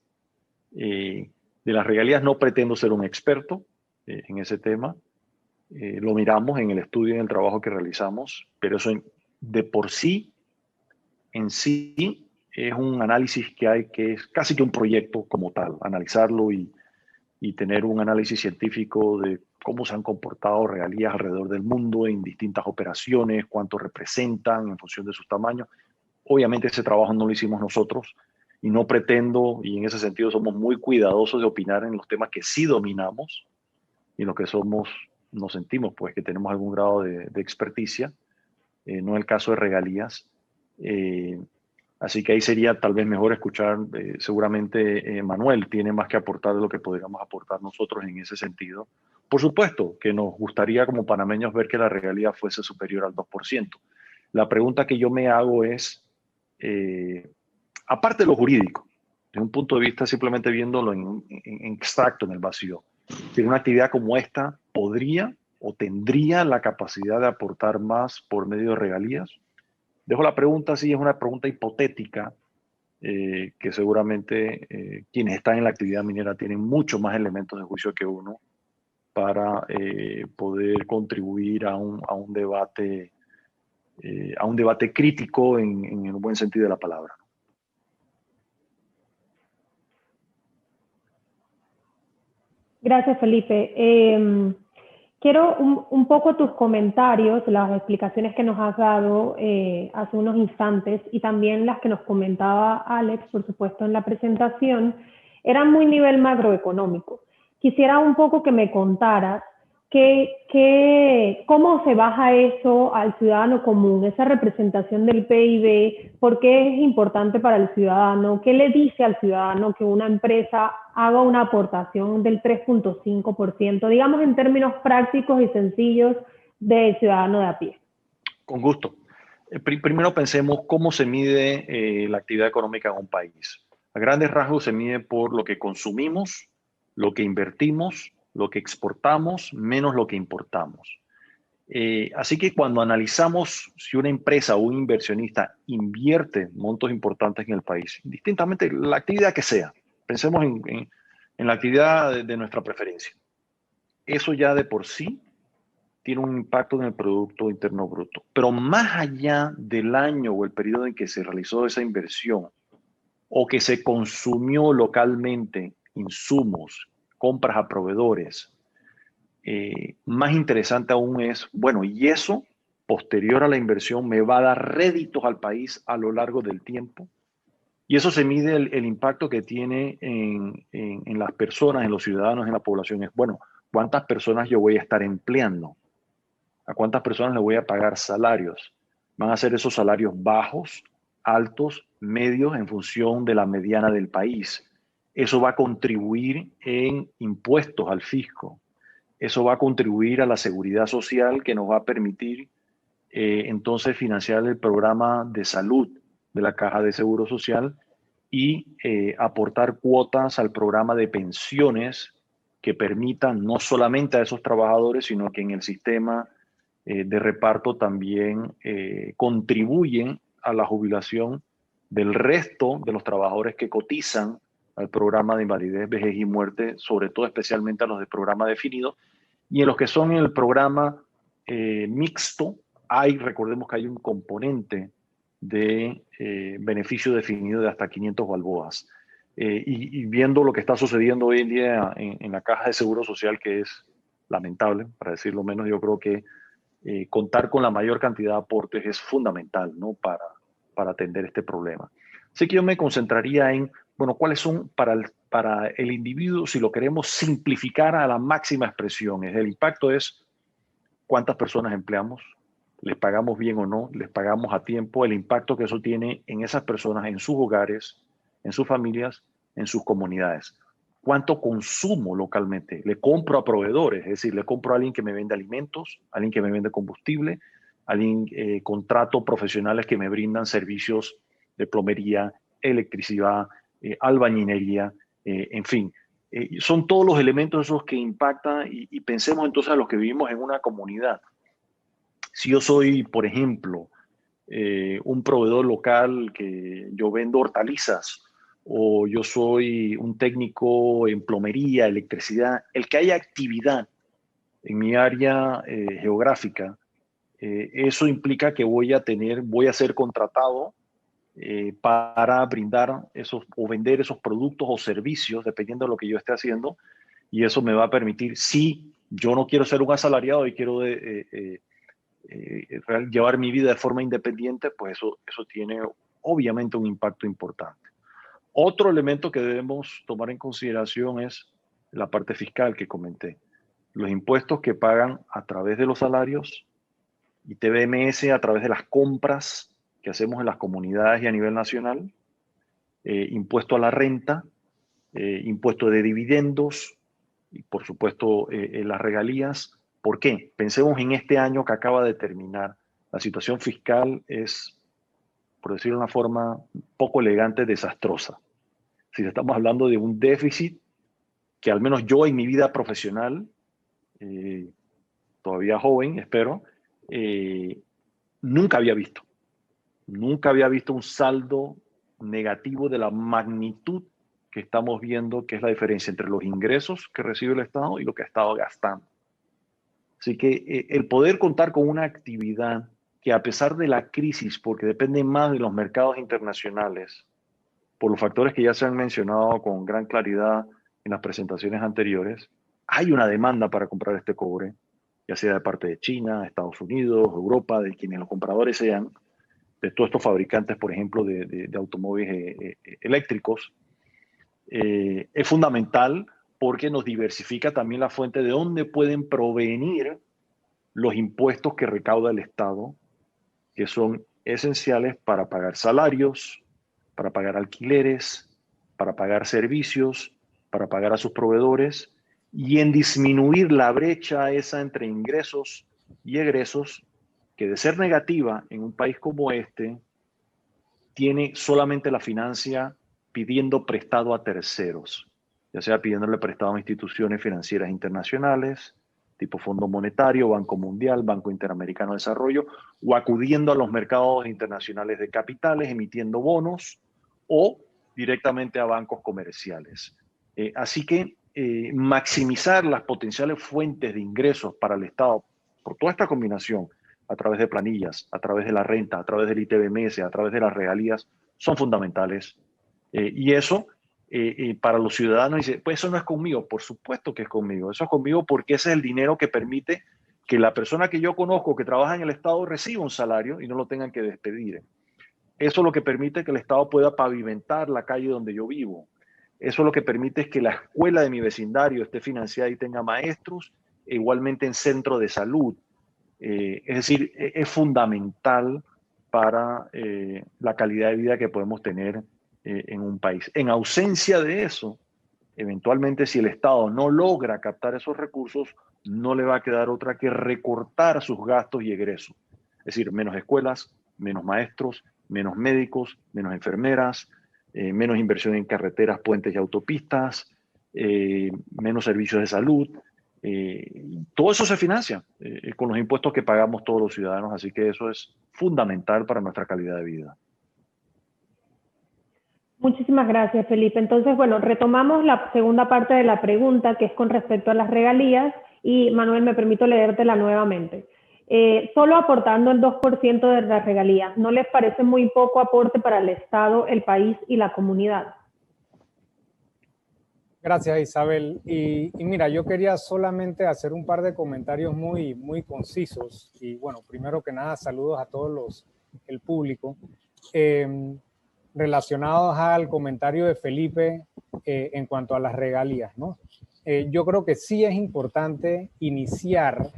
De las regalías no pretendo ser un experto en ese tema. Lo miramos en el estudio y en el trabajo que realizamos, pero eso de por sí, en sí, es un análisis que es casi que un proyecto como tal, analizarlo y tener un análisis científico de cómo se han comportado regalías alrededor del mundo en distintas operaciones, cuánto representan en función de sus tamaños. Obviamente ese trabajo no lo hicimos nosotros y no pretendo, y en ese sentido somos muy cuidadosos de opinar en los temas que sí dominamos y en los que somos nos sentimos pues que tenemos algún grado de experticia, no en el caso de regalías. Así que ahí sería tal vez mejor escuchar, seguramente Manuel tiene más que aportar de lo que podríamos aportar nosotros en ese sentido. Por supuesto que nos gustaría como panameños ver que la regalía fuese superior al 2%. La pregunta que yo me hago es, aparte de lo jurídico, desde un punto de vista simplemente viéndolo en extracto, en el vacío, si una actividad como esta podría o tendría la capacidad de aportar más por medio de regalías. Dejo la pregunta así, es una pregunta hipotética, que seguramente quienes están en la actividad minera tienen mucho más elementos de juicio que uno para poder contribuir a un debate crítico en el buen sentido de la palabra. Gracias, Felipe. Quiero un poco tus comentarios, las explicaciones que nos has dado hace unos instantes y también las que nos comentaba Alex, por supuesto, en la presentación, eran muy nivel macroeconómico. Quisiera un poco que me contaras cómo se baja eso al ciudadano común, esa representación del PIB, por qué es importante para el ciudadano, qué le dice al ciudadano que una empresa haga una aportación del 3.5%, digamos en términos prácticos y sencillos del ciudadano de a pie. Con gusto. Primero pensemos cómo se mide la actividad económica en un país. A grandes rasgos se mide por lo que consumimos, lo que invertimos, lo que exportamos, menos lo que importamos. Así que cuando analizamos si una empresa o un inversionista invierte montos importantes en el país, distintamente la actividad que sea, pensemos en la actividad de nuestra preferencia. Eso ya de por sí tiene un impacto en el Producto Interno Bruto. Pero más allá del año o el periodo en que se realizó esa inversión o que se consumió localmente insumos, compras a proveedores, más interesante aún es, bueno, y eso posterior a la inversión me va a dar réditos al país a lo largo del tiempo. Y eso se mide el impacto que tiene en las personas, en los ciudadanos, en la población. Es, bueno, ¿cuántas personas yo voy a estar empleando? ¿A cuántas personas le voy a pagar salarios? ¿Van a ser esos salarios bajos, altos, medios, en función de la mediana del país? Eso va a contribuir en impuestos al fisco. Eso va a contribuir a la seguridad social que nos va a permitir entonces financiar el programa de salud de la Caja de Seguro Social y aportar cuotas al programa de pensiones que permitan no solamente a esos trabajadores, sino que en el sistema de reparto también contribuyen a la jubilación del resto de los trabajadores que cotizan al programa de invalidez, vejez y muerte, sobre todo especialmente a los de programa definido, y en los que son en el programa mixto, recordemos que hay un componente de beneficio definido de hasta 500 balboas. Y viendo lo que está sucediendo hoy en día en la Caja de Seguro Social, que es lamentable, para decirlo menos, yo creo que contar con la mayor cantidad de aportes es fundamental, ¿no? para atender este problema. Así que yo me concentraría en, bueno, cuáles son para el individuo, si lo queremos simplificar a la máxima expresión. El impacto es cuántas personas empleamos, les pagamos bien o no, les pagamos a tiempo, el impacto que eso tiene en esas personas, en sus hogares, en sus familias, en sus comunidades. ¿Cuánto consumo localmente? Le compro a proveedores, es decir, le compro a alguien que me vende alimentos, a alguien que me vende combustible, a alguien contrato profesionales que me brindan servicios de plomería, electricidad, albañilería, en fin. Son todos los elementos esos que impactan y pensemos entonces a los que vivimos en una comunidad. Si yo soy, por ejemplo, un proveedor local que yo vendo hortalizas, o yo soy un técnico en plomería, electricidad, el que haya actividad en mi área geográfica, eso implica que voy a ser contratado para brindar o vender esos productos o servicios, dependiendo de lo que yo esté haciendo, y eso me va a permitir, si yo no quiero ser un asalariado y quiero llevar mi vida de forma independiente, pues eso tiene obviamente un impacto importante. Otro elemento que debemos tomar en consideración es la parte fiscal que comenté. los impuestos que pagan a través de los salarios y TBMS a través de las compras que hacemos en las comunidades y a nivel nacional, impuesto a la renta, impuesto de dividendos y por supuesto las regalías. ¿Por qué? Pensemos en este año que acaba de terminar. La situación fiscal es, por decirlo de una forma poco elegante, desastrosa. Si estamos hablando de un déficit que al menos yo en mi vida profesional, todavía joven, espero, nunca había visto. Nunca había visto un saldo negativo de la magnitud que estamos viendo, que es la diferencia entre los ingresos que recibe el Estado y lo que ha estado gastando. Así que el poder contar con una actividad que, a pesar de la crisis, porque depende más de los mercados internacionales, por los factores que ya se han mencionado con gran claridad en las presentaciones anteriores, hay una demanda para comprar este cobre, ya sea de parte de China, Estados Unidos, Europa, de quienes los compradores sean, de todos estos fabricantes, por ejemplo, de automóviles eléctricos. Es fundamental porque nos diversifica también la fuente de dónde pueden provenir los impuestos que recauda el Estado, que son esenciales para pagar salarios, para pagar alquileres, para pagar servicios, para pagar a sus proveedores y en disminuir la brecha esa entre ingresos y egresos, que de ser negativa en un país como este, tiene solamente la financia pidiendo prestado a terceros, ya sea pidiéndole prestado a instituciones financieras internacionales, tipo Fondo Monetario, Banco Mundial, Banco Interamericano de Desarrollo, o acudiendo a los mercados internacionales de capitales, emitiendo bonos, o directamente a bancos comerciales. Así que maximizar las potenciales fuentes de ingresos para el Estado por toda esta combinación, a través de planillas, a través de la renta, a través del ITBMS, a través de las regalías, son fundamentales. Y eso, para los ciudadanos, dice, pues eso no es conmigo. Por supuesto que es conmigo. Eso es conmigo porque ese es el dinero que permite que la persona que yo conozco que trabaja en el Estado reciba un salario y no lo tengan que despedir. Eso es lo que permite que el Estado pueda pavimentar la calle donde yo vivo. Eso es lo que permite es que la escuela de mi vecindario esté financiada y tenga maestros, e igualmente en centro de salud. Es decir, es fundamental para la calidad de vida que podemos tener en un país. En ausencia de eso, eventualmente si el Estado no logra captar esos recursos, no le va a quedar otra que recortar sus gastos y egresos. Es decir, menos escuelas, menos maestros, menos médicos, menos enfermeras, menos inversión en carreteras, puentes y autopistas, menos servicios de salud. Todo eso se financia con los impuestos que pagamos todos los ciudadanos, así que eso es fundamental para nuestra calidad de vida. Muchísimas gracias, Felipe. Entonces, bueno, retomamos la segunda parte de la pregunta, que es con respecto a las regalías, y Manuel, me permito leértela nuevamente. Solo aportando el 2% de las regalías, ¿no les parece muy poco aporte para el Estado, el país y la comunidad? Gracias, Isabel. Y mira, yo quería solamente hacer un par de comentarios muy concisos. Y bueno, primero que nada, saludos a todos el público. Relacionados al comentario de Felipe en cuanto a las regalías, ¿no? Yo creo que sí es importante iniciar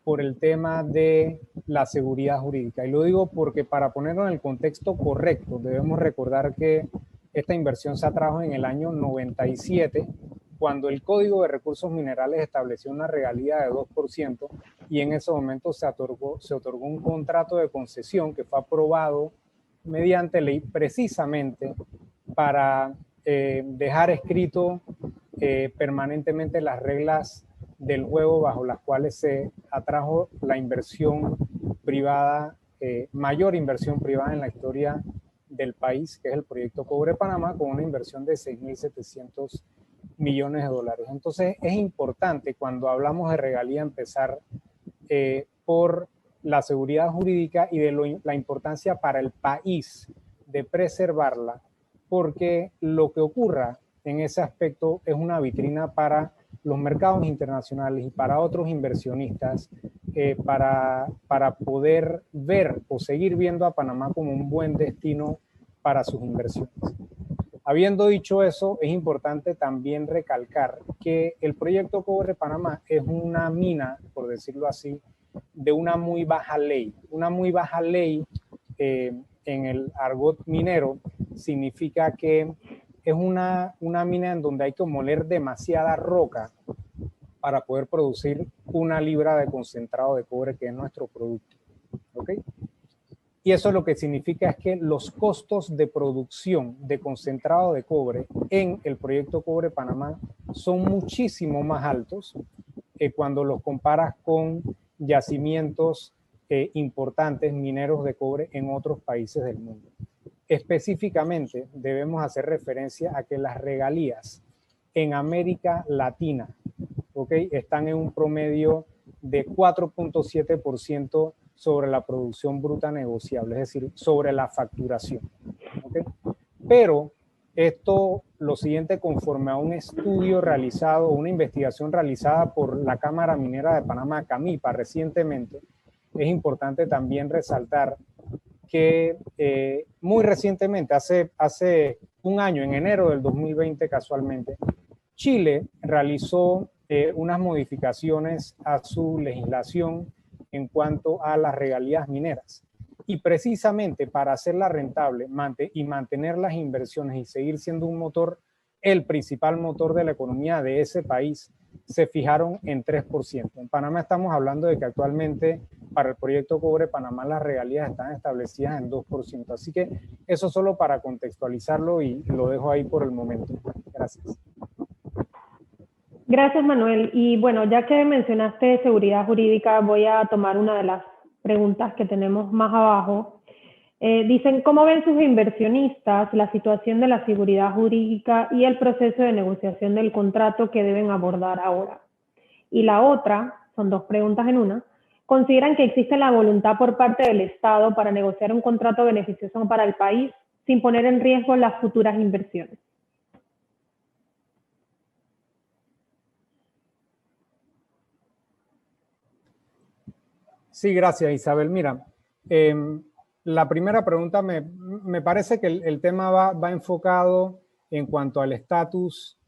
por el tema de la seguridad jurídica. Y lo digo porque, para ponerlo en el contexto correcto, debemos recordar que esta inversión se atrajo en el año 97, cuando el Código de Recursos Minerales estableció una regalía de 2%, y en ese momento se otorgó un contrato de concesión que fue aprobado mediante ley precisamente para dejar escrito permanentemente las reglas del juego bajo las cuales se atrajo la inversión privada, mayor inversión privada en la historia del país, que es el proyecto Cobre Panamá, con una inversión de 6.700 millones de dólares. Entonces es importante, cuando hablamos de regalía, empezar por la seguridad jurídica y de la importancia para el país de preservarla, porque lo que ocurra en ese aspecto es una vitrina para los mercados internacionales y para otros inversionistas, para poder ver o seguir viendo a Panamá como un buen destino para sus inversiones. Habiendo dicho eso, es importante también recalcar que el proyecto Cobre Panamá es una mina, por decirlo así, de una muy baja ley. Una muy baja ley en el argot minero significa que es una mina en donde hay que moler demasiada roca para poder producir 1 libra de concentrado de cobre, que es nuestro producto. ¿Ok? Y eso lo que significa es que los costos de producción de concentrado de cobre en el proyecto Cobre Panamá son muchísimo más altos cuando los comparas con yacimientos importantes mineros de cobre en otros países del mundo. Específicamente, debemos hacer referencia a que las regalías en América Latina, ¿okay?, están en un promedio de 4.7% sobre la producción bruta negociable, es decir, sobre la facturación. ¿Okay? Pero esto, lo siguiente, conforme a un estudio realizado, una investigación realizada por la Cámara Minera de Panamá, CAMIPA, recientemente, es importante también resaltar que muy recientemente, hace un año, en enero del 2020 casualmente, Chile realizó unas modificaciones a su legislación en cuanto a las regalías mineras. Y precisamente para hacerla rentable y mantener las inversiones y seguir siendo un motor, el principal motor de la economía de ese país, se fijaron en 3%. En Panamá estamos hablando de que actualmente para el proyecto Cobre Panamá las regalías están establecidas en 2%. Así que eso solo para contextualizarlo y lo dejo ahí por el momento. Gracias. Gracias, Manuel. Y bueno, ya que mencionaste seguridad jurídica, voy a tomar una de las preguntas que tenemos más abajo. Dicen, ¿cómo ven sus inversionistas la situación de la seguridad jurídica y el proceso de negociación del contrato que deben abordar ahora? Y la otra, son 2 preguntas en una, ¿consideran que existe la voluntad por parte del Estado para negociar un contrato beneficioso para el país sin poner en riesgo las futuras inversiones? Sí, gracias, Isabel. Mira, la primera pregunta me parece que el tema va enfocado en cuanto al estatus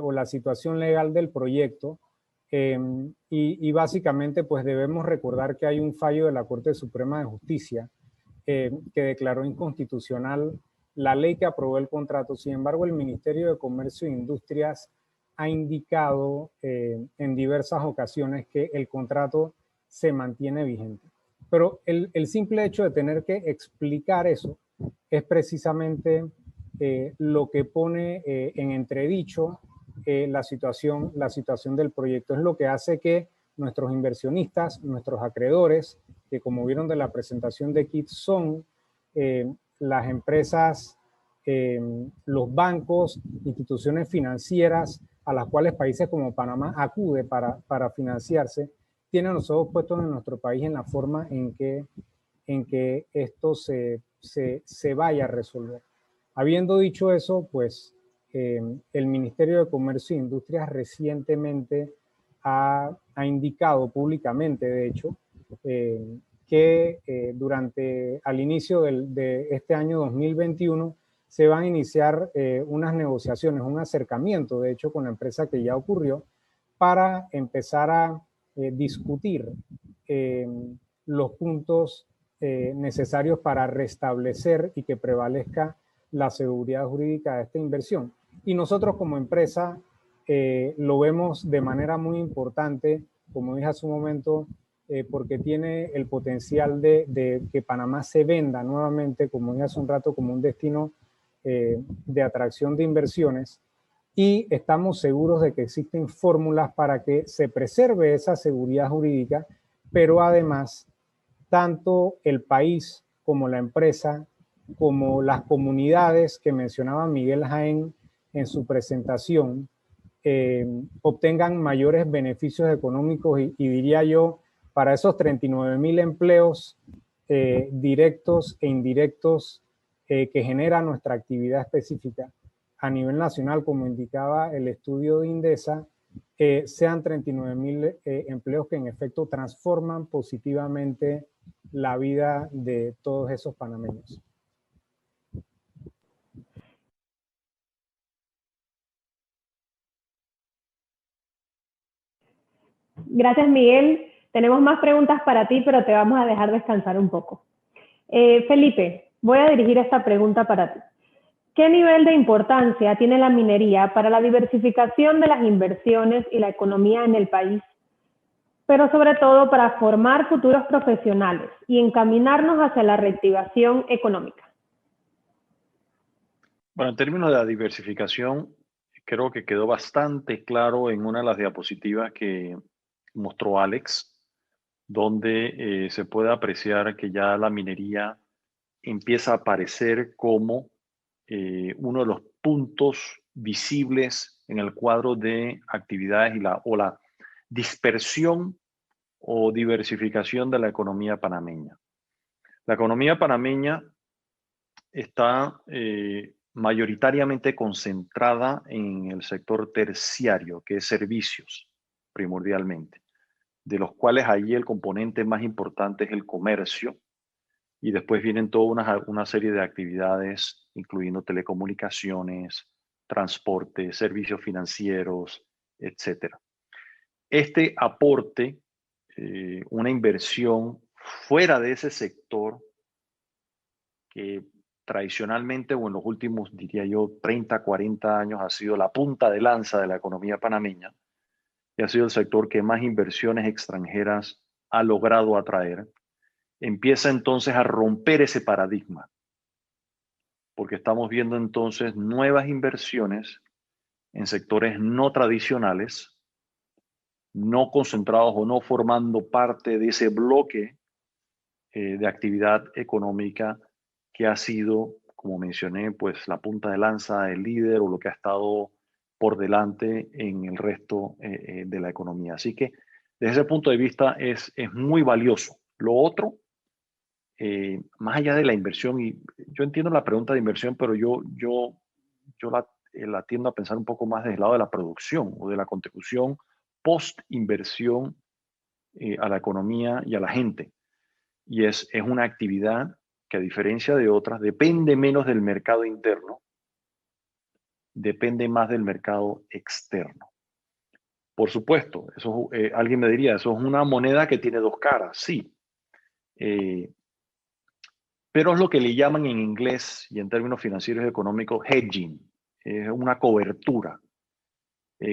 o la situación legal del proyecto. Y básicamente pues debemos recordar que hay un fallo de la Corte Suprema de Justicia que declaró inconstitucional la ley que aprobó el contrato. Sin embargo, el Ministerio de Comercio e Industrias ha indicado en diversas ocasiones que el contrato se mantiene vigente. Pero el simple hecho de tener que explicar eso es precisamente lo que pone en entredicho la situación del proyecto. Es lo que hace que nuestros inversionistas, nuestros acreedores, que como vieron de la presentación de Kit, son las empresas, los bancos, instituciones financieras a las cuales países como Panamá acude para financiarse, tienen los ojos puestos en nuestro país en la forma en que esto se vaya a resolver. Habiendo dicho eso, pues el Ministerio de Comercio e Industrias recientemente ha indicado públicamente, de hecho, que al inicio de este año 2021 se van a iniciar unas negociaciones, un acercamiento, de hecho, con la empresa que ya ocurrió, para empezar a discutir los puntos necesarios para restablecer y que prevalezca la seguridad jurídica de esta inversión. Y nosotros como empresa lo vemos de manera muy importante, como dije hace un momento, porque tiene el potencial de que Panamá se venda nuevamente, como dije hace un rato, como un destino de atracción de inversiones. Y estamos seguros de que existen fórmulas para que se preserve esa seguridad jurídica, pero además tanto el país como la empresa, como las comunidades que mencionaba Miguel Jaén en su presentación, obtengan mayores beneficios económicos y diría yo, para esos 39,000 empleos directos e indirectos que genera nuestra actividad específica a nivel nacional, como indicaba el estudio de Indesa, sean 39,000 empleos que en efecto transforman positivamente la vida de todos esos panameños. Gracias, Miguel. Tenemos más preguntas para ti, pero te vamos a dejar descansar un poco. Felipe, voy a dirigir esta pregunta para ti. ¿Qué nivel de importancia tiene la minería para la diversificación de las inversiones y la economía en el país, pero sobre todo para formar futuros profesionales y encaminarnos hacia la reactivación económica? Bueno, en términos de la diversificación, creo que quedó bastante claro en una de las diapositivas que mostró Alex, donde se puede apreciar que ya la minería empieza a aparecer como uno de los puntos visibles en el cuadro de actividades o la dispersión o diversificación de la economía panameña. La economía panameña está mayoritariamente concentrada en el sector terciario, que es servicios, primordialmente, de los cuales allí el componente más importante es el comercio, y después vienen toda una serie de actividades, incluyendo telecomunicaciones, transporte, servicios financieros, etc. Este aporte, una inversión fuera de ese sector, que tradicionalmente o en los últimos, diría yo, 30, 40 años ha sido la punta de lanza de la economía panameña y ha sido el sector que más inversiones extranjeras ha logrado atraer, empieza entonces a romper ese paradigma, porque estamos viendo entonces nuevas inversiones en sectores no tradicionales, no concentrados o no formando parte de ese bloque de actividad económica que ha sido, como mencioné, pues la punta de lanza, el líder o lo que ha estado por delante en el resto de la economía. Así que desde ese punto de vista es muy valioso. Lo otro, más allá de la inversión, y yo entiendo la pregunta de inversión, pero yo la tiendo a pensar un poco más desde el lado de la producción o de la contribución post-inversión a la economía y a la gente. Y es una actividad que, a diferencia de otras, depende menos del mercado interno, depende más del mercado externo. Por supuesto, eso, alguien me diría, eso es una moneda que tiene dos caras, sí. Pero es lo que le llaman en inglés y en términos financieros y económicos hedging, es una cobertura.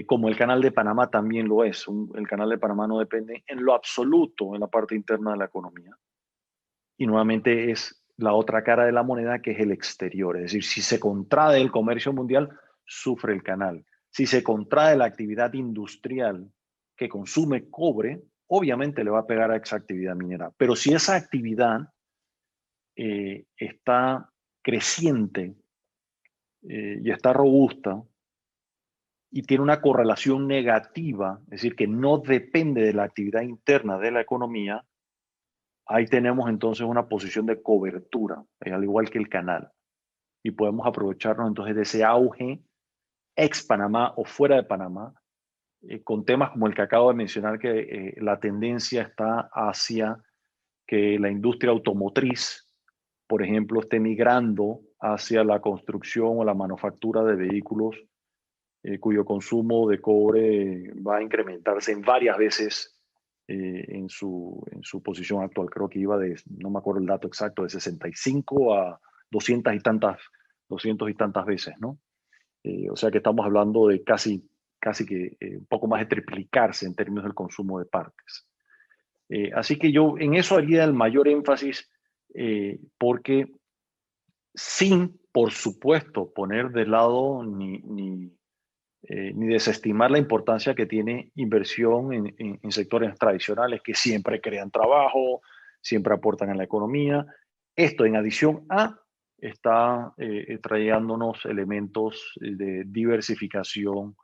Como el Canal de Panamá también lo es. El Canal de Panamá no depende en lo absoluto en la parte interna de la economía. Y nuevamente es la otra cara de la moneda, que es el exterior. Es decir, si se contrae el comercio mundial, sufre el canal. Si se contrae la actividad industrial que consume cobre, obviamente le va a pegar a esa actividad minera. Pero si esa actividad está creciente y está robusta y tiene una correlación negativa, es decir, que no depende de la actividad interna de la economía, ahí tenemos entonces una posición de cobertura, al igual que el canal. Y podemos aprovecharnos entonces de ese auge ex Panamá o fuera de Panamá, con temas como el que acabo de mencionar, que la tendencia está hacia que la industria automotriz, por ejemplo, esté migrando hacia la construcción o la manufactura de vehículos cuyo consumo de cobre va a incrementarse en varias veces en su posición actual. Creo que iba de, no me acuerdo el dato exacto, de 65 a 200 y tantas veces, ¿no? O sea que estamos hablando de casi que un poco más de triplicarse en términos del consumo de partes. Así que yo en eso haría el mayor énfasis, porque sin, por supuesto, poner de lado ni desestimar la importancia que tiene inversión en sectores tradicionales que siempre crean trabajo, siempre aportan a la economía. Esto, en adición está trayéndonos elementos de diversificación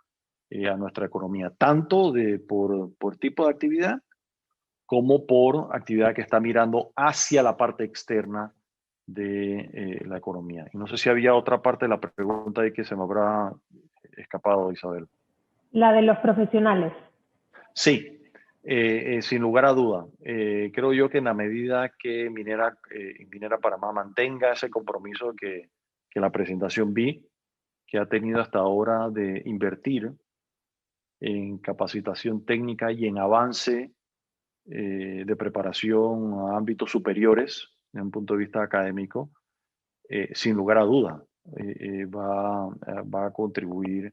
a nuestra economía, tanto por tipo de actividad como por actividad que está mirando hacia la parte externa de la economía. Y no sé si había otra parte de la pregunta ahí que se me habrá escapado, Isabel. La de los profesionales. Sí, sin lugar a duda. Creo yo que en la medida que Minera Panamá mantenga ese compromiso que la presentación vi, que ha tenido hasta ahora de invertir en capacitación técnica y en avance de preparación a ámbitos superiores, desde un punto de vista académico, sin lugar a duda, va a contribuir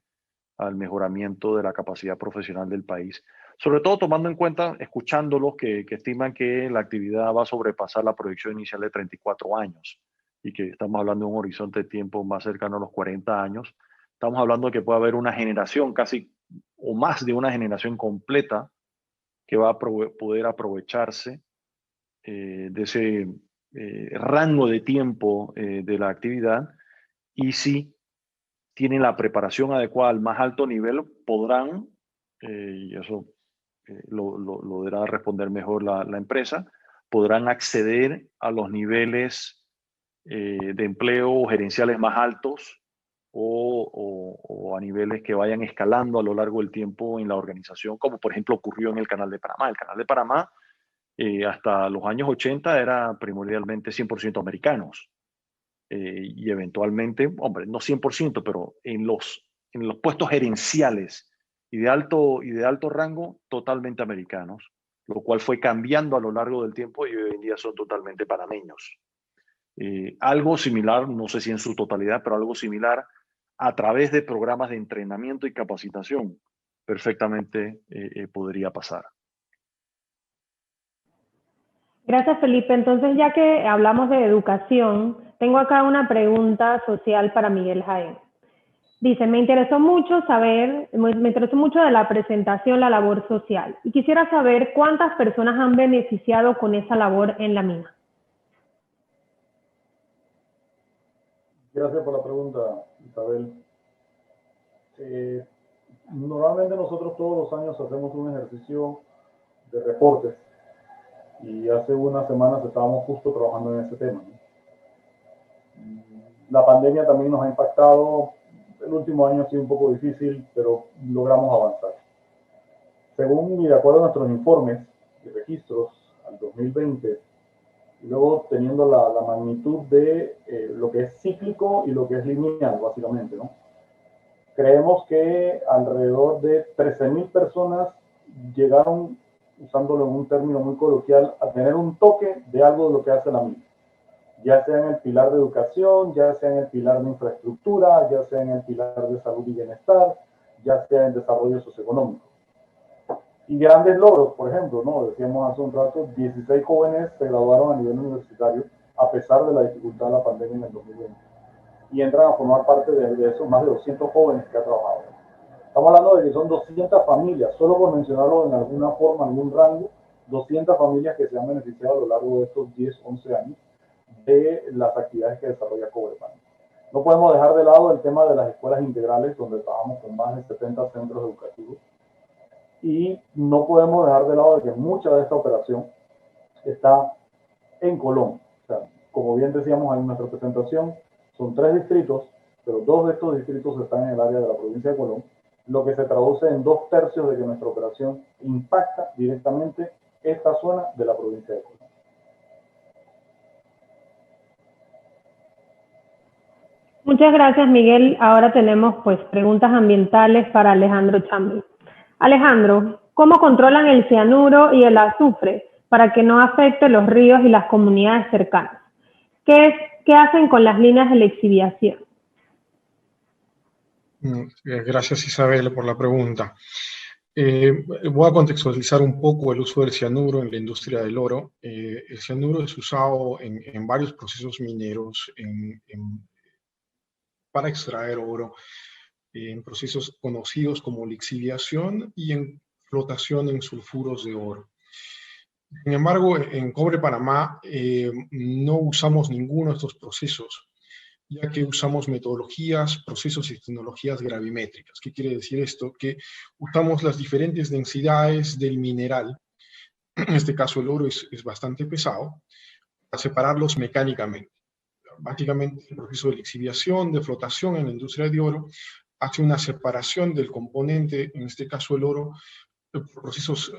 al mejoramiento de la capacidad profesional del país. Sobre todo tomando en cuenta, escuchándolos, que estiman que la actividad va a sobrepasar la proyección inicial de 34 años y que estamos hablando de un horizonte de tiempo más cercano a los 40 años. Estamos hablando de que puede haber una generación casi o más de una generación completa que va a poder aprovecharse de ese rango de tiempo de la actividad, y si tienen la preparación adecuada al más alto nivel, podrán, y eso lo deberá responder mejor la empresa, podrán acceder a los niveles de empleo gerenciales más altos o a niveles que vayan escalando a lo largo del tiempo en la organización, como por ejemplo ocurrió en el Canal de Panamá. El Canal de Panamá hasta los años 80 era primordialmente 100% americanos. Y eventualmente, hombre, no 100%, pero en los puestos gerenciales y de alto rango, totalmente americanos, lo cual fue cambiando a lo largo del tiempo y hoy en día son totalmente panameños. Algo similar, no sé si en su totalidad, pero algo similar a través de programas de entrenamiento y capacitación, perfectamente podría pasar. Gracias, Felipe. Entonces, ya que hablamos de educación, tengo acá una pregunta social para Miguel Jaén. Dice, me interesó mucho de la presentación la labor social y quisiera saber cuántas personas han beneficiado con esa labor en la mina. Gracias por la pregunta, Isabel. Normalmente nosotros todos los años hacemos un ejercicio de reportes y hace unas semanas estábamos justo trabajando en ese tema, ¿no? La pandemia también nos ha impactado. El último año ha sido un poco difícil, pero logramos avanzar. Según y de acuerdo a nuestros informes y registros al 2020, y luego teniendo la magnitud de lo que es cíclico y lo que es lineal, básicamente, ¿no? Creemos que alrededor de 13.000 personas llegaron, usándolo en un término muy coloquial, a tener un toque de algo de lo que hace la mina. Ya sea en el pilar de educación, ya sea en el pilar de infraestructura, ya sea en el pilar de salud y bienestar, ya sea en desarrollo socioeconómico. Y grandes logros, por ejemplo, ¿no? Decíamos hace un rato, 16 jóvenes se graduaron a nivel universitario a pesar de la dificultad de la pandemia en el 2020. Y entran a formar parte de esos más de 200 jóvenes que ha trabajado. Estamos hablando de que son 200 familias, solo por mencionarlo en alguna forma, en algún rango, 200 familias que se han beneficiado a lo largo de estos 10, 11 años de las actividades que desarrolla Cobre Panamá. No podemos dejar de lado el tema de las escuelas integrales, donde trabajamos con más de 70 centros educativos. Y no podemos dejar de lado de que mucha de esta operación está en Colón. O sea, como bien decíamos en nuestra presentación, son 3 distritos, pero 2 de estos distritos están en el área de la provincia de Colón, lo que se traduce en 2/3 de que nuestra operación impacta directamente esta zona de la provincia de Colón. Muchas gracias, Miguel. Ahora tenemos pues preguntas ambientales para Alejandro Chambi. Alejandro, ¿cómo controlan el cianuro y el azufre para que no afecte los ríos y las comunidades cercanas? ¿Qué hacen con las líneas de lixiviación? Gracias, Isabel, por la pregunta. Voy a contextualizar un poco el uso del cianuro en la industria del oro. El cianuro es usado en varios procesos mineros para extraer oro, en procesos conocidos como lixiviación y en flotación en sulfuros de oro. Sin embargo, en Cobre Panamá no usamos ninguno de estos procesos, ya que usamos metodologías, procesos y tecnologías gravimétricas. ¿Qué quiere decir esto? Que usamos las diferentes densidades del mineral, en este caso el oro es bastante pesado, para separarlos mecánicamente. Básicamente el proceso de lixiviación, de flotación en la industria de oro, hace una separación del componente, en este caso el oro, por procesos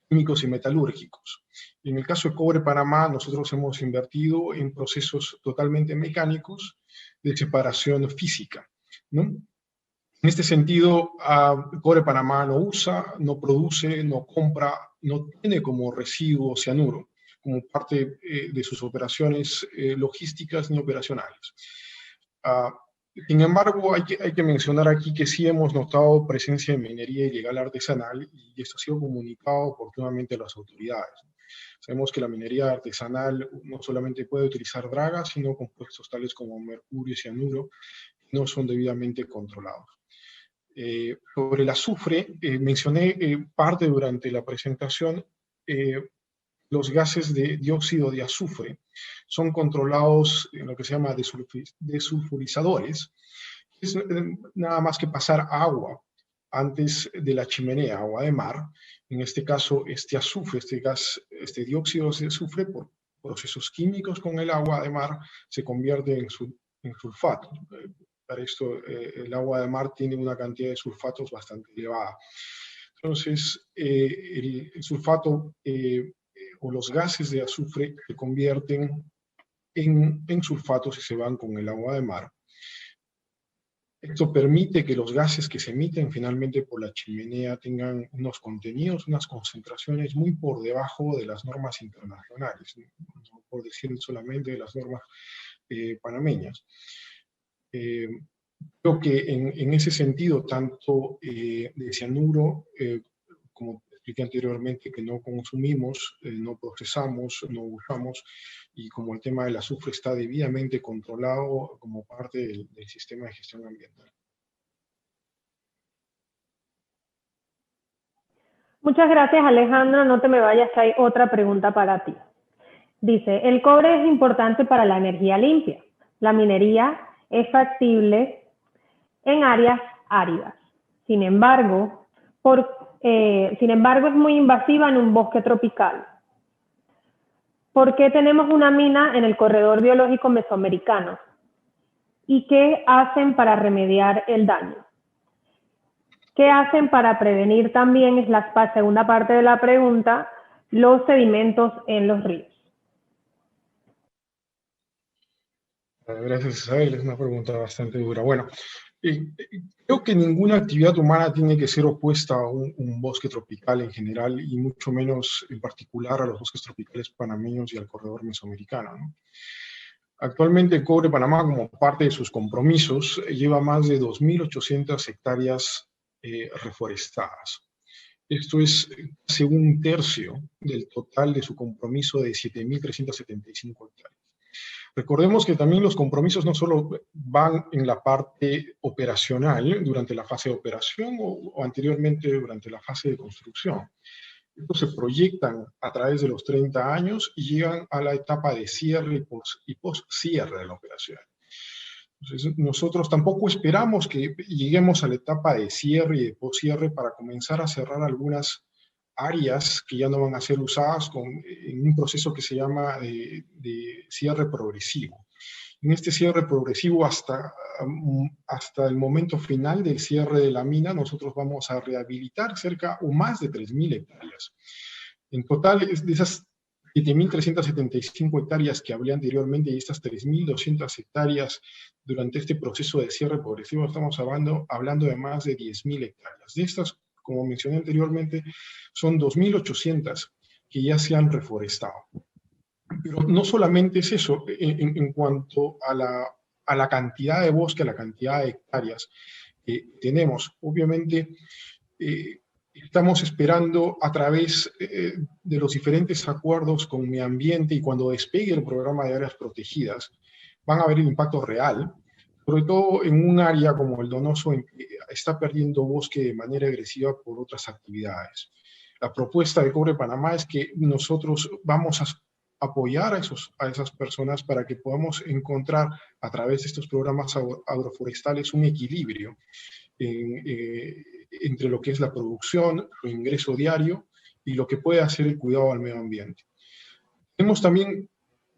químicos y metalúrgicos. Y en el caso de Cobre Panamá, nosotros hemos invertido en procesos totalmente mecánicos de separación física, ¿no? En En este sentido, Cobre Panamá no usa, no produce, no compra, no tiene como residuo cianuro como parte de sus operaciones logísticas ni operacionales. Sin embargo, hay que mencionar aquí que sí hemos notado presencia de minería ilegal artesanal y esto ha sido comunicado oportunamente a las autoridades. Sabemos que la minería artesanal no solamente puede utilizar dragas, sino compuestos tales como mercurio y cianuro no son debidamente controlados. Sobre el azufre, mencioné parte durante la presentación, los gases de dióxido de azufre son controlados en lo que se llama desulfurizadores. Es nada más que pasar agua antes de la chimenea, agua de mar. En este caso, este azufre, este gas, este dióxido de azufre, por procesos químicos con el agua de mar, se convierte en sulfato. Para esto, el agua de mar tiene una cantidad de sulfatos bastante elevada. Entonces, el sulfato o los gases de azufre se convierten en sulfatos y se van con el agua de mar. Esto permite que los gases que se emiten finalmente por la chimenea tengan unos contenidos, unas concentraciones muy por debajo de las normas internacionales, no por decir solamente de las normas panameñas. Creo que en ese sentido, tanto de cianuro, como expliqué anteriormente, que no consumimos, no procesamos, no usamos, y como el tema del azufre está debidamente controlado como parte del sistema de gestión ambiental. Muchas gracias, Alejandro. No te me vayas, que hay otra pregunta para ti. Dice, el cobre es importante para la energía limpia. La minería es factible en áreas áridas. Sin embargo, es muy invasiva en un bosque tropical. ¿Por qué tenemos una mina en el corredor biológico mesoamericano? ¿Y qué hacen para remediar el daño? ¿Qué hacen para prevenir también, es la segunda parte de la pregunta, los sedimentos en los ríos? Gracias, Isabel. Es una pregunta bastante dura. Bueno, creo que ninguna actividad humana tiene que ser opuesta a un bosque tropical en general, y mucho menos en particular a los bosques tropicales panameños y al corredor mesoamericano, ¿no? Actualmente Cobre Panamá, como parte de sus compromisos, lleva más de 2.800 hectáreas reforestadas. Esto es casi un tercio del total de su compromiso de 7.375 hectáreas. Recordemos que también los compromisos no solo van en la parte operacional, durante la fase de operación o anteriormente durante la fase de construcción. Estos se proyectan a través de los 30 años y llegan a la etapa de cierre y post-cierre de la operación. Entonces, nosotros tampoco esperamos que lleguemos a la etapa de cierre y de post-cierre para comenzar a cerrar algunas áreas que ya no van a ser usadas en un proceso que se llama de cierre progresivo. En este cierre progresivo, hasta el momento final del cierre de la mina, nosotros vamos a rehabilitar cerca o más de 3.000 hectáreas. En total, de esas 7.375 hectáreas que hablé anteriormente y estas 3.200 hectáreas durante este proceso de cierre progresivo, estamos hablando de más de 10.000 hectáreas. De estas, como mencioné anteriormente, son 2.800 que ya se han reforestado. Pero no solamente es eso, en cuanto a la cantidad de bosque, a la cantidad de hectáreas que tenemos. Obviamente, estamos esperando a través de los diferentes acuerdos con Medio Ambiente, y cuando despegue el programa de áreas protegidas, van a haber un impacto real, sobre todo en un área como el Donoso, en que está perdiendo bosque de manera agresiva por otras actividades. La propuesta de Cobre Panamá es que nosotros vamos a apoyar a esas personas para que podamos encontrar a través de estos programas agroforestales un equilibrio entre lo que es la producción, el ingreso diario y lo que puede hacer el cuidado al medio ambiente. Tenemos también,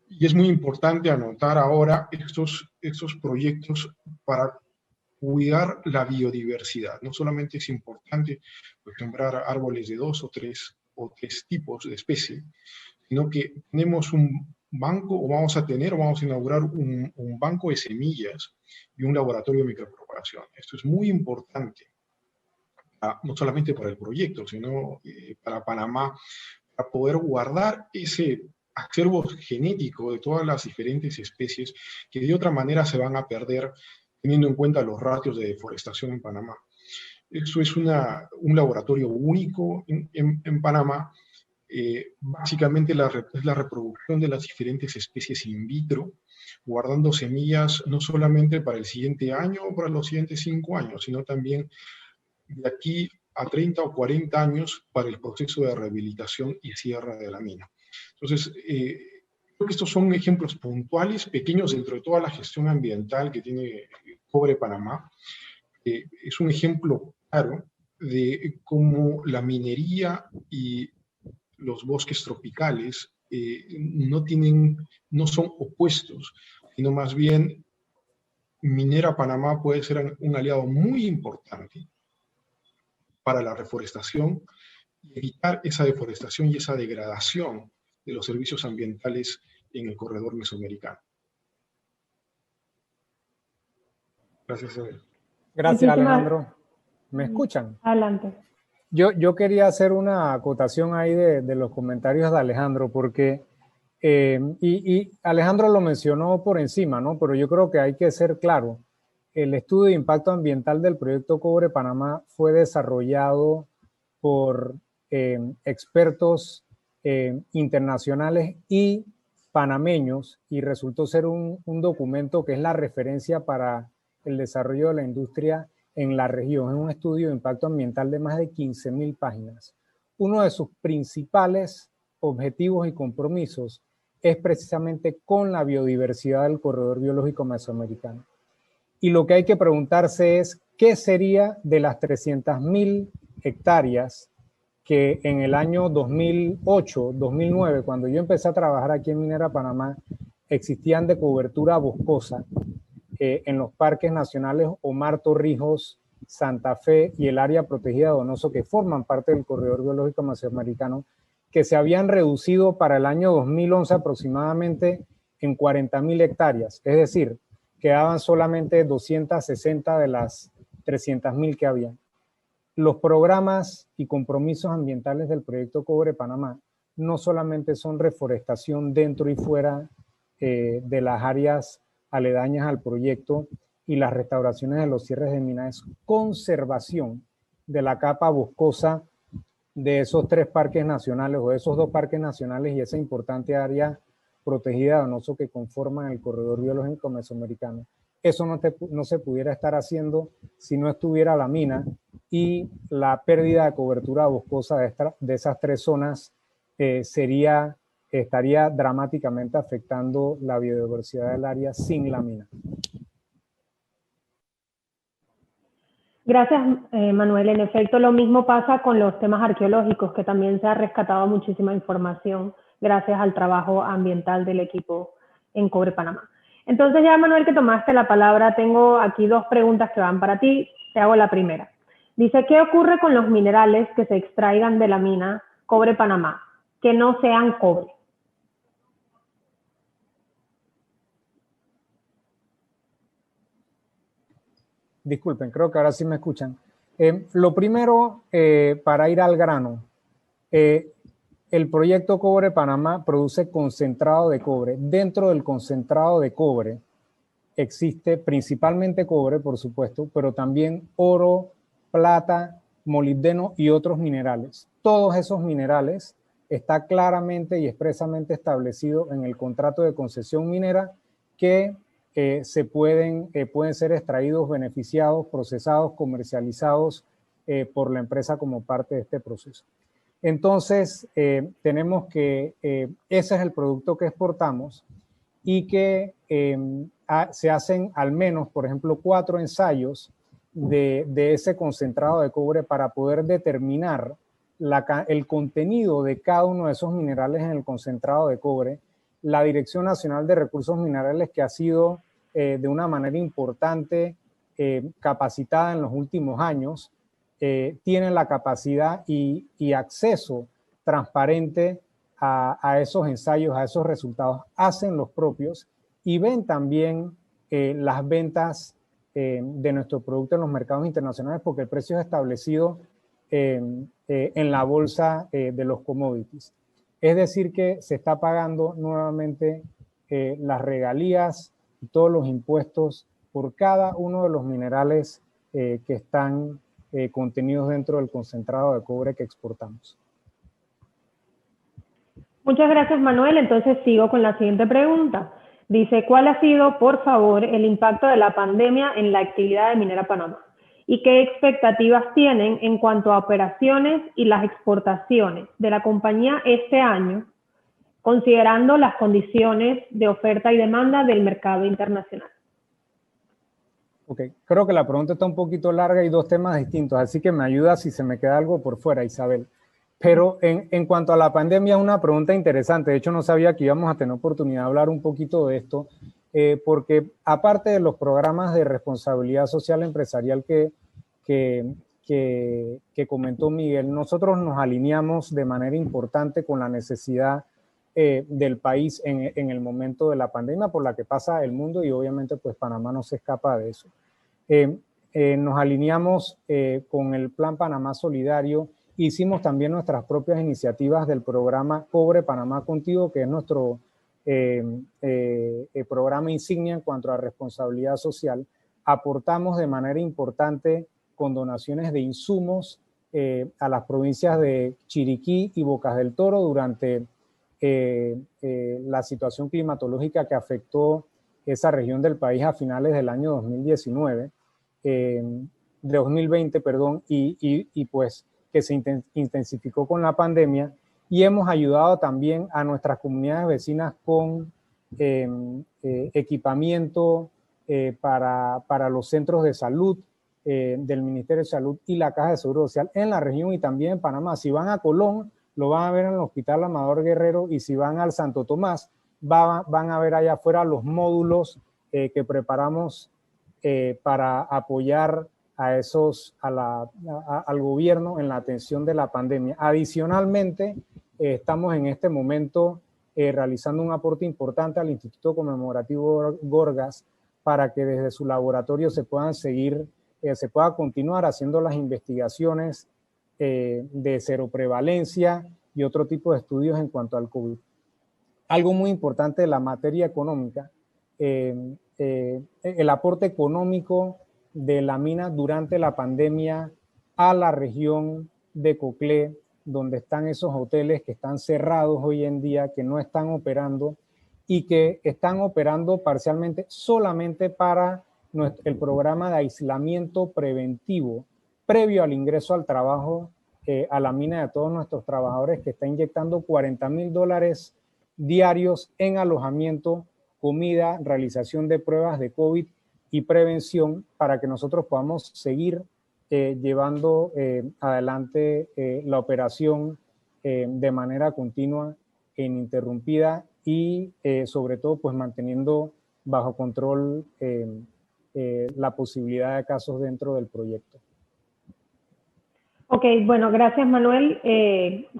y es muy importante anotar ahora, estos proyectos para cuidar la biodiversidad. No solamente es importante sembrar árboles de 2 o 3 tipos de especie, sino que tenemos un banco, o vamos a inaugurar un banco de semillas y un laboratorio de micropropagación. Esto es muy importante, no solamente para el proyecto, sino para Panamá, para poder guardar ese acervo genético de todas las diferentes especies que de otra manera se van a perder teniendo en cuenta los ratios de deforestación en Panamá. Eso es un laboratorio único en Panamá. Básicamente es la reproducción de las diferentes especies in vitro, guardando semillas no solamente para el siguiente año o para los siguientes 5 años, sino también de aquí a 30 o 40 años para el proceso de rehabilitación y cierre de la mina. Entonces, creo que estos son ejemplos puntuales, pequeños dentro de toda la gestión ambiental que tiene Cobre Panamá. Es un ejemplo claro de cómo la minería y los bosques tropicales no son opuestos, sino más bien Minera Panamá puede ser un aliado muy importante para la reforestación y evitar esa deforestación y esa degradación de los servicios ambientales en el corredor mesoamericano. Gracias, Isabel. Gracias, Alejandro. ¿Me escuchan? Adelante. Yo quería hacer una acotación ahí de los comentarios de Alejandro, porque, y Alejandro lo mencionó por encima, ¿no? Pero yo creo que hay que ser claro. El estudio de impacto ambiental del proyecto Cobre Panamá fue desarrollado por expertos internacionales y panameños, y resultó ser un documento que es la referencia para el desarrollo de la industria en la región. Es un estudio de impacto ambiental de más de 15.000 páginas. Uno de sus principales objetivos y compromisos es precisamente con la biodiversidad del corredor biológico mesoamericano. Y lo que hay que preguntarse es, ¿qué sería de las 300.000 hectáreas que en el año 2008, 2009, cuando yo empecé a trabajar aquí en Minera Panamá, existían de cobertura boscosa en los parques nacionales Omar Torrijos, Santa Fe y el área protegida de Donoso, que forman parte del corredor biológico mesoamericano, que se habían reducido para el año 2011 aproximadamente en 40.000 hectáreas. Es decir, quedaban solamente 260 de las 300.000 que había. Los programas y compromisos ambientales del proyecto Cobre Panamá no solamente son reforestación dentro y fuera de las áreas aledañas al proyecto y las restauraciones de los cierres de minas, es conservación de la capa boscosa de esos 3 parques nacionales o de esos 2 parques nacionales y esa importante área protegida de Donoso que conforman el corredor biológico mesoamericano. Eso no se pudiera estar haciendo si no estuviera la mina, y la pérdida de cobertura boscosa de esas 3 zonas estaría dramáticamente afectando la biodiversidad del área sin la mina. Gracias, Manuel. En efecto, lo mismo pasa con los temas arqueológicos, que también se ha rescatado muchísima información gracias al trabajo ambiental del equipo en Cobre Panamá. Entonces ya, Manuel, que tomaste la palabra, tengo aquí 2 preguntas que van para ti. Te hago la primera. Dice, ¿qué ocurre con los minerales que se extraigan de la mina Cobre Panamá, que no sean cobre? Disculpen, creo que ahora sí me escuchan. Lo primero, para ir al grano, el proyecto Cobre Panamá produce concentrado de cobre. Dentro del concentrado de cobre existe principalmente cobre, por supuesto, pero también oro, plata, molibdeno y otros minerales. Todos esos minerales está claramente y expresamente establecido en el contrato de concesión minera que pueden ser extraídos, beneficiados, procesados, comercializados por la empresa como parte de este proceso. Entonces, tenemos que ese es el producto que exportamos y que se hacen al menos, por ejemplo, 4 ensayos de ese concentrado de cobre para poder determinar el contenido de cada uno de esos minerales en el concentrado de cobre. La Dirección Nacional de Recursos Minerales, que ha sido de una manera importante capacitada en los últimos años, tiene la capacidad y acceso transparente a esos ensayos, a esos resultados, hacen los propios y ven también las ventas de nuestro producto en los mercados internacionales, porque el precio es establecido en la bolsa de los commodities. Es decir, que se está pagando nuevamente las regalías y todos los impuestos por cada uno de los minerales que están contenidos dentro del concentrado de cobre que exportamos. Muchas gracias, Manuel. Entonces sigo con la siguiente pregunta. Dice, ¿cuál ha sido, por favor, el impacto de la pandemia en la actividad de Minera Panamá? ¿Y qué expectativas tienen en cuanto a operaciones y las exportaciones de la compañía este año, considerando las condiciones de oferta y demanda del mercado internacional? Ok, creo que la pregunta está un poquito larga y dos temas distintos, así que me ayuda si se me queda algo por fuera, Isabel. Pero en cuanto a la pandemia, es una pregunta interesante. De hecho, no sabía que íbamos a tener oportunidad de hablar un poquito de esto, porque aparte de los programas de responsabilidad social empresarial que comentó Miguel, nosotros nos alineamos de manera importante con la necesidad del país en el momento de la pandemia por la que pasa el mundo, y obviamente pues Panamá no se escapa de eso. Nos alineamos con el Plan Panamá Solidario. Hicimos también nuestras propias iniciativas del programa Cobre Panamá Contigo, que es nuestro programa insignia en cuanto a responsabilidad social. Aportamos de manera importante con donaciones de insumos a las provincias de Chiriquí y Bocas del Toro durante la situación climatológica que afectó esa región del país a finales del año 2019, de 2020, perdón, y pues que se intensificó con la pandemia, y hemos ayudado también a nuestras comunidades vecinas con equipamiento para los centros de salud del Ministerio de Salud y la Caja de Seguro Social en la región y también en Panamá. Si van a Colón, lo van a ver en el Hospital Amador Guerrero, y si van al Santo Tomás, van a ver allá afuera los módulos que preparamos para apoyar al gobierno en la atención de la pandemia. Adicionalmente, estamos en este momento realizando un aporte importante al Instituto Conmemorativo Gorgas para que desde su laboratorio se pueda continuar haciendo las investigaciones de seroprevalencia y otro tipo de estudios en cuanto al COVID. Algo muy importante de la materia económica, el aporte económico de la mina durante la pandemia a la región de Coclé, donde están esos hoteles que están cerrados hoy en día, que no están operando y que están operando parcialmente solamente para el programa de aislamiento preventivo previo al ingreso al trabajo a la mina de todos nuestros trabajadores, que está inyectando $40,000 diarios en alojamiento, comida, realización de pruebas de COVID y prevención para que nosotros podamos seguir llevando adelante la operación de manera continua e ininterrumpida y sobre todo pues manteniendo bajo control la posibilidad de casos dentro del proyecto. Ok, bueno, gracias Manuel.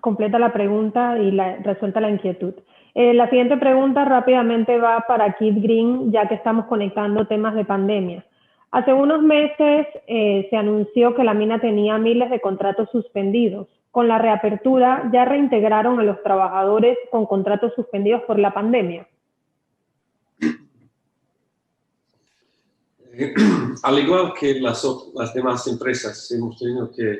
Completa la pregunta y resuelta la inquietud. La siguiente pregunta rápidamente va para Keith Green, ya que estamos conectando temas de pandemia. Hace unos meses se anunció que la mina tenía miles de contratos suspendidos. Con la reapertura, ¿ya reintegraron a los trabajadores con contratos suspendidos por la pandemia? Al igual que las demás empresas, hemos tenido que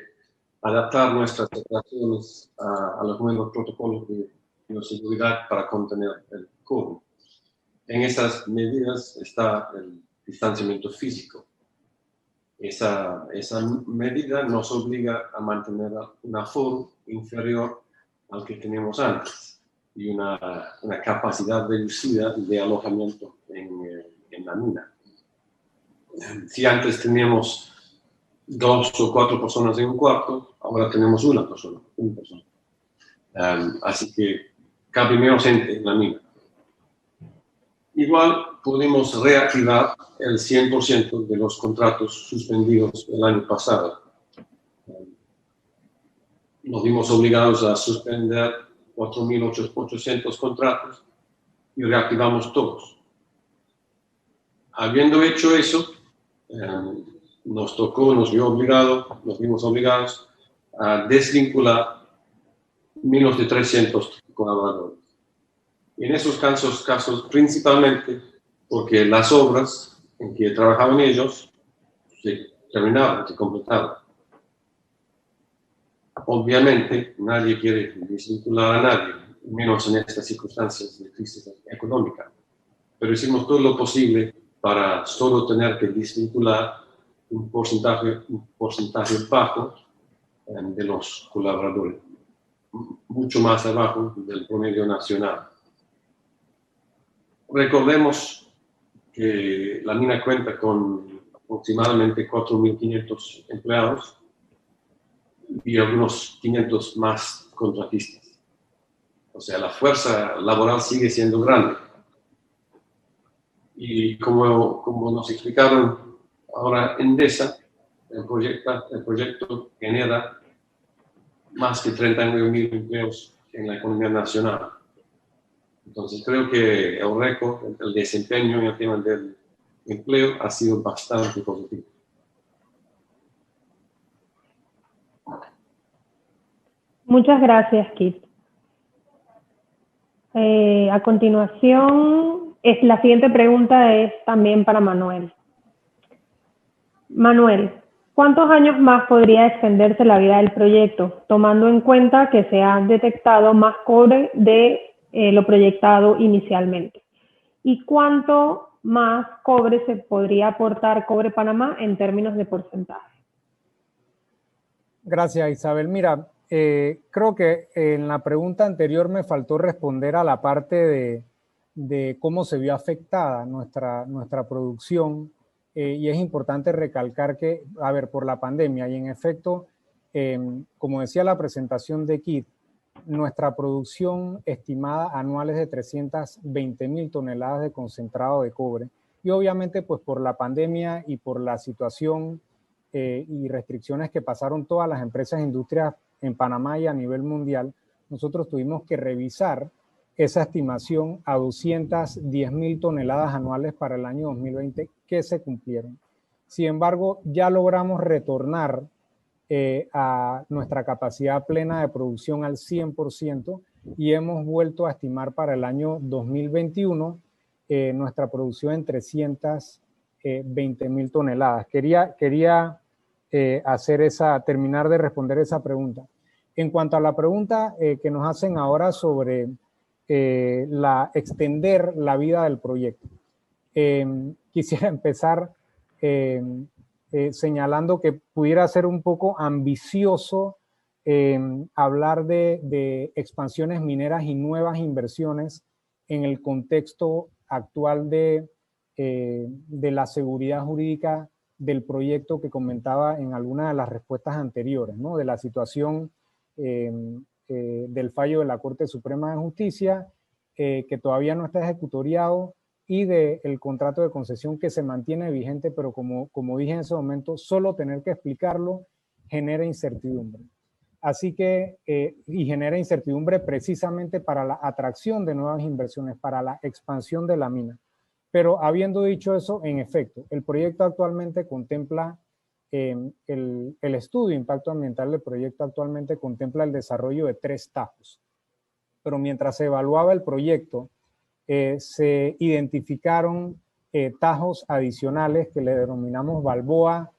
adaptar nuestras operaciones a los nuevos protocolos de bioseguridad para contener el COVID. En esas medidas está el distanciamiento físico. Esa medida nos obliga a mantener un aforo inferior al que teníamos antes y una capacidad reducida de alojamiento en la mina. Si antes teníamos 2 o 4 personas en un cuarto, ahora tenemos una persona. Así que cabe menos gente en la mina. Igual pudimos reactivar el 100% de los contratos suspendidos el año pasado. Nos vimos obligados a suspender 4.800 contratos y reactivamos todos. Habiendo hecho eso, nos vimos obligados a desvincular menos de 300 colaboradores. Y en esos casos principalmente porque las obras en que trabajaban ellos se terminaban, se completaban. Obviamente nadie quiere desvincular a nadie, menos en estas circunstancias de crisis económica. Pero hicimos todo lo posible para solo tener que desvincular un porcentaje bajo de los colaboradores, mucho más abajo del promedio nacional. Recordemos que la mina cuenta con aproximadamente 4.500 empleados y algunos 500 más contratistas. O sea, la fuerza laboral sigue siendo grande. Y como nos explicaron ahora Endesa, el proyecto genera más de 39.000 empleos en la economía nacional. Entonces creo que el récord, el desempeño en el tema del empleo ha sido bastante positivo. Muchas gracias, Kit. A continuación, la siguiente pregunta es también para Manuel. Manuel, ¿cuántos años más podría extenderse la vida del proyecto, tomando en cuenta que se ha detectado más cobre de lo proyectado inicialmente? ¿Y cuánto más cobre se podría aportar Cobre Panamá en términos de porcentaje? Gracias, Isabel. Mira, creo que en la pregunta anterior me faltó responder a la parte de cómo se vio afectada nuestra producción. Y es importante recalcar que, a ver, por la pandemia, y en efecto, como decía la presentación de Kit, nuestra producción estimada anual es de 320.000 toneladas de concentrado de cobre. Y obviamente, pues por la pandemia y por la situación y restricciones que pasaron todas las empresas e industrias en Panamá y a nivel mundial, nosotros tuvimos que revisar esa estimación a 210.000 toneladas anuales para el año 2020 que se cumplieron. Sin embargo, ya logramos retornar a nuestra capacidad plena de producción al 100% y hemos vuelto a estimar para el año 2021 nuestra producción en 320.000 toneladas. Quería terminar de responder esa pregunta. En cuanto a la pregunta que nos hacen ahora sobre extender la vida del proyecto, quisiera empezar señalando que pudiera ser un poco ambicioso hablar de expansiones mineras y nuevas inversiones en el contexto actual de la seguridad jurídica del proyecto que comentaba en alguna de las respuestas anteriores, ¿no? De la situación del fallo de la Corte Suprema de Justicia, que todavía no está ejecutoriado, y del contrato de concesión que se mantiene vigente, pero como dije en ese momento, solo tener que explicarlo genera incertidumbre. Así que, y genera incertidumbre precisamente para la atracción de nuevas inversiones, para la expansión de la mina. Pero habiendo dicho eso, en efecto, el proyecto actualmente contempla, el estudio de impacto ambiental del proyecto actualmente contempla el desarrollo de 3 tajos. Pero mientras se evaluaba el proyecto, se identificaron tajos adicionales que le denominamos Balboa,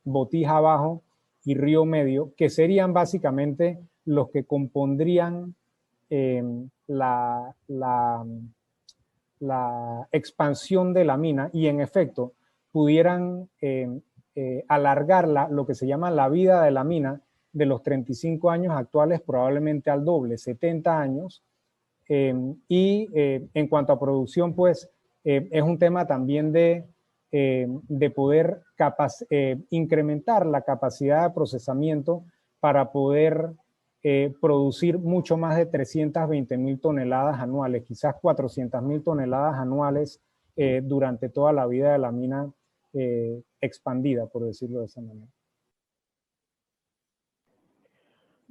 Botija Abajo y Río Medio, que serían básicamente los que compondrían la expansión de la mina y en efecto pudieran alargar lo que se llama la vida de la mina de los 35 años actuales probablemente al doble, 70 años. En cuanto a producción, pues es un tema también de poder incrementar la capacidad de procesamiento para poder producir mucho más de 320.000 toneladas anuales, quizás 400.000 toneladas anuales durante toda la vida de la mina expandida, por decirlo de esa manera.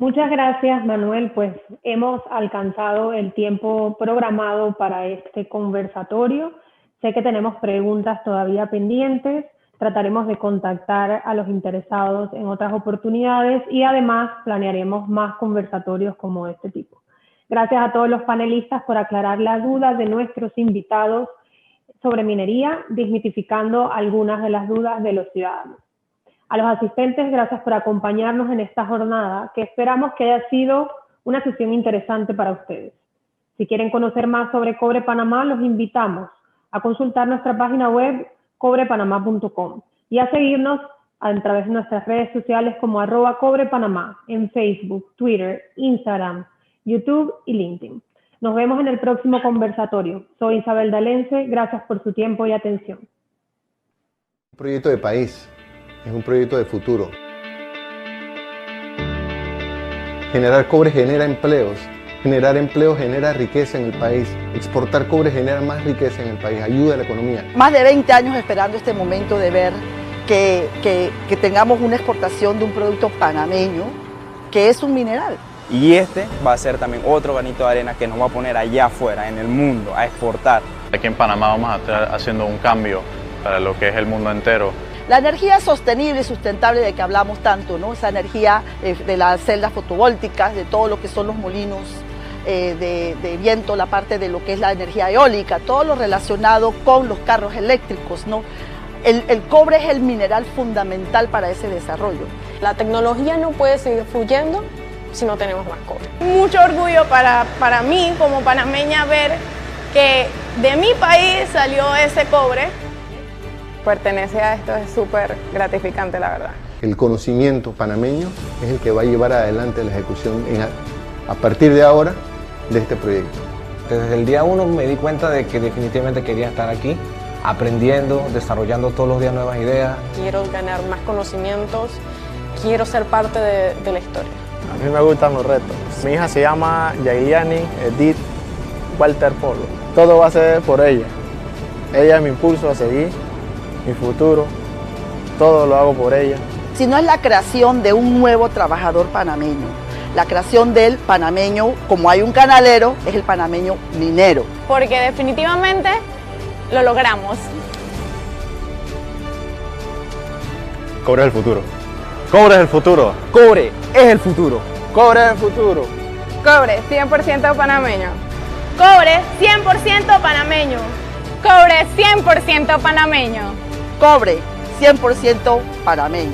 Muchas gracias, Manuel. Pues hemos alcanzado el tiempo programado para este conversatorio. Sé que tenemos preguntas todavía pendientes. Trataremos de contactar a los interesados en otras oportunidades y además planearemos más conversatorios como este tipo. Gracias a todos los panelistas por aclarar las dudas de nuestros invitados sobre minería, desmitificando algunas de las dudas de los ciudadanos. A los asistentes, gracias por acompañarnos en esta jornada, que esperamos que haya sido una sesión interesante para ustedes. Si quieren conocer más sobre Cobre Panamá, los invitamos a consultar nuestra página web cobrepanamá.com y a seguirnos a través de nuestras redes sociales como @cobrepanamá en Facebook, Twitter, Instagram, YouTube y LinkedIn. Nos vemos en el próximo conversatorio. Soy Isabel Dalense, gracias por su tiempo y atención. Un proyecto de país. Es un proyecto de futuro. Generar cobre genera empleos. Generar empleos genera riqueza en el país. Exportar cobre genera más riqueza en el país. Ayuda a la economía. Más de 20 años esperando este momento de ver que tengamos una exportación de un producto panameño que es un mineral. Y este va a ser también otro granito de arena que nos va a poner allá afuera, en el mundo, a exportar. Aquí en Panamá vamos a estar haciendo un cambio para lo que es el mundo entero. La energía sostenible y sustentable de que hablamos tanto, ¿no? Esa energía de las celdas fotovoltaicas, de todo lo que son los molinos de viento, la parte de lo que es la energía eólica, todo lo relacionado con los carros eléctricos, ¿no? El cobre es el mineral fundamental para ese desarrollo. La tecnología no puede seguir fluyendo si no tenemos más cobre. Mucho orgullo para mí como panameña ver que de mi país salió ese cobre. Pertenecer a esto es súper gratificante, la verdad. El conocimiento panameño es el que va a llevar adelante la ejecución a partir de ahora de este proyecto. Desde el día 1 me di cuenta de que definitivamente quería estar aquí, aprendiendo, desarrollando todos los días nuevas ideas. Quiero ganar más conocimientos, quiero ser parte de la historia. A mí me gustan los retos. Mi hija se llama Yailiani Edith Walter Polo. Todo va a ser por ella. Ella es mi impulso a seguir. Mi futuro, todo lo hago por ella. Si no es la creación de un nuevo trabajador panameño, la creación del panameño, como hay un canalero, es el panameño minero. Porque definitivamente lo logramos. Cobre es el futuro. Cobre es el futuro. Cobre es el futuro. Cobre es el futuro. Cobre 100% panameño. Cobre 100% panameño. Cobre 100% panameño. Cobre 100% panameño.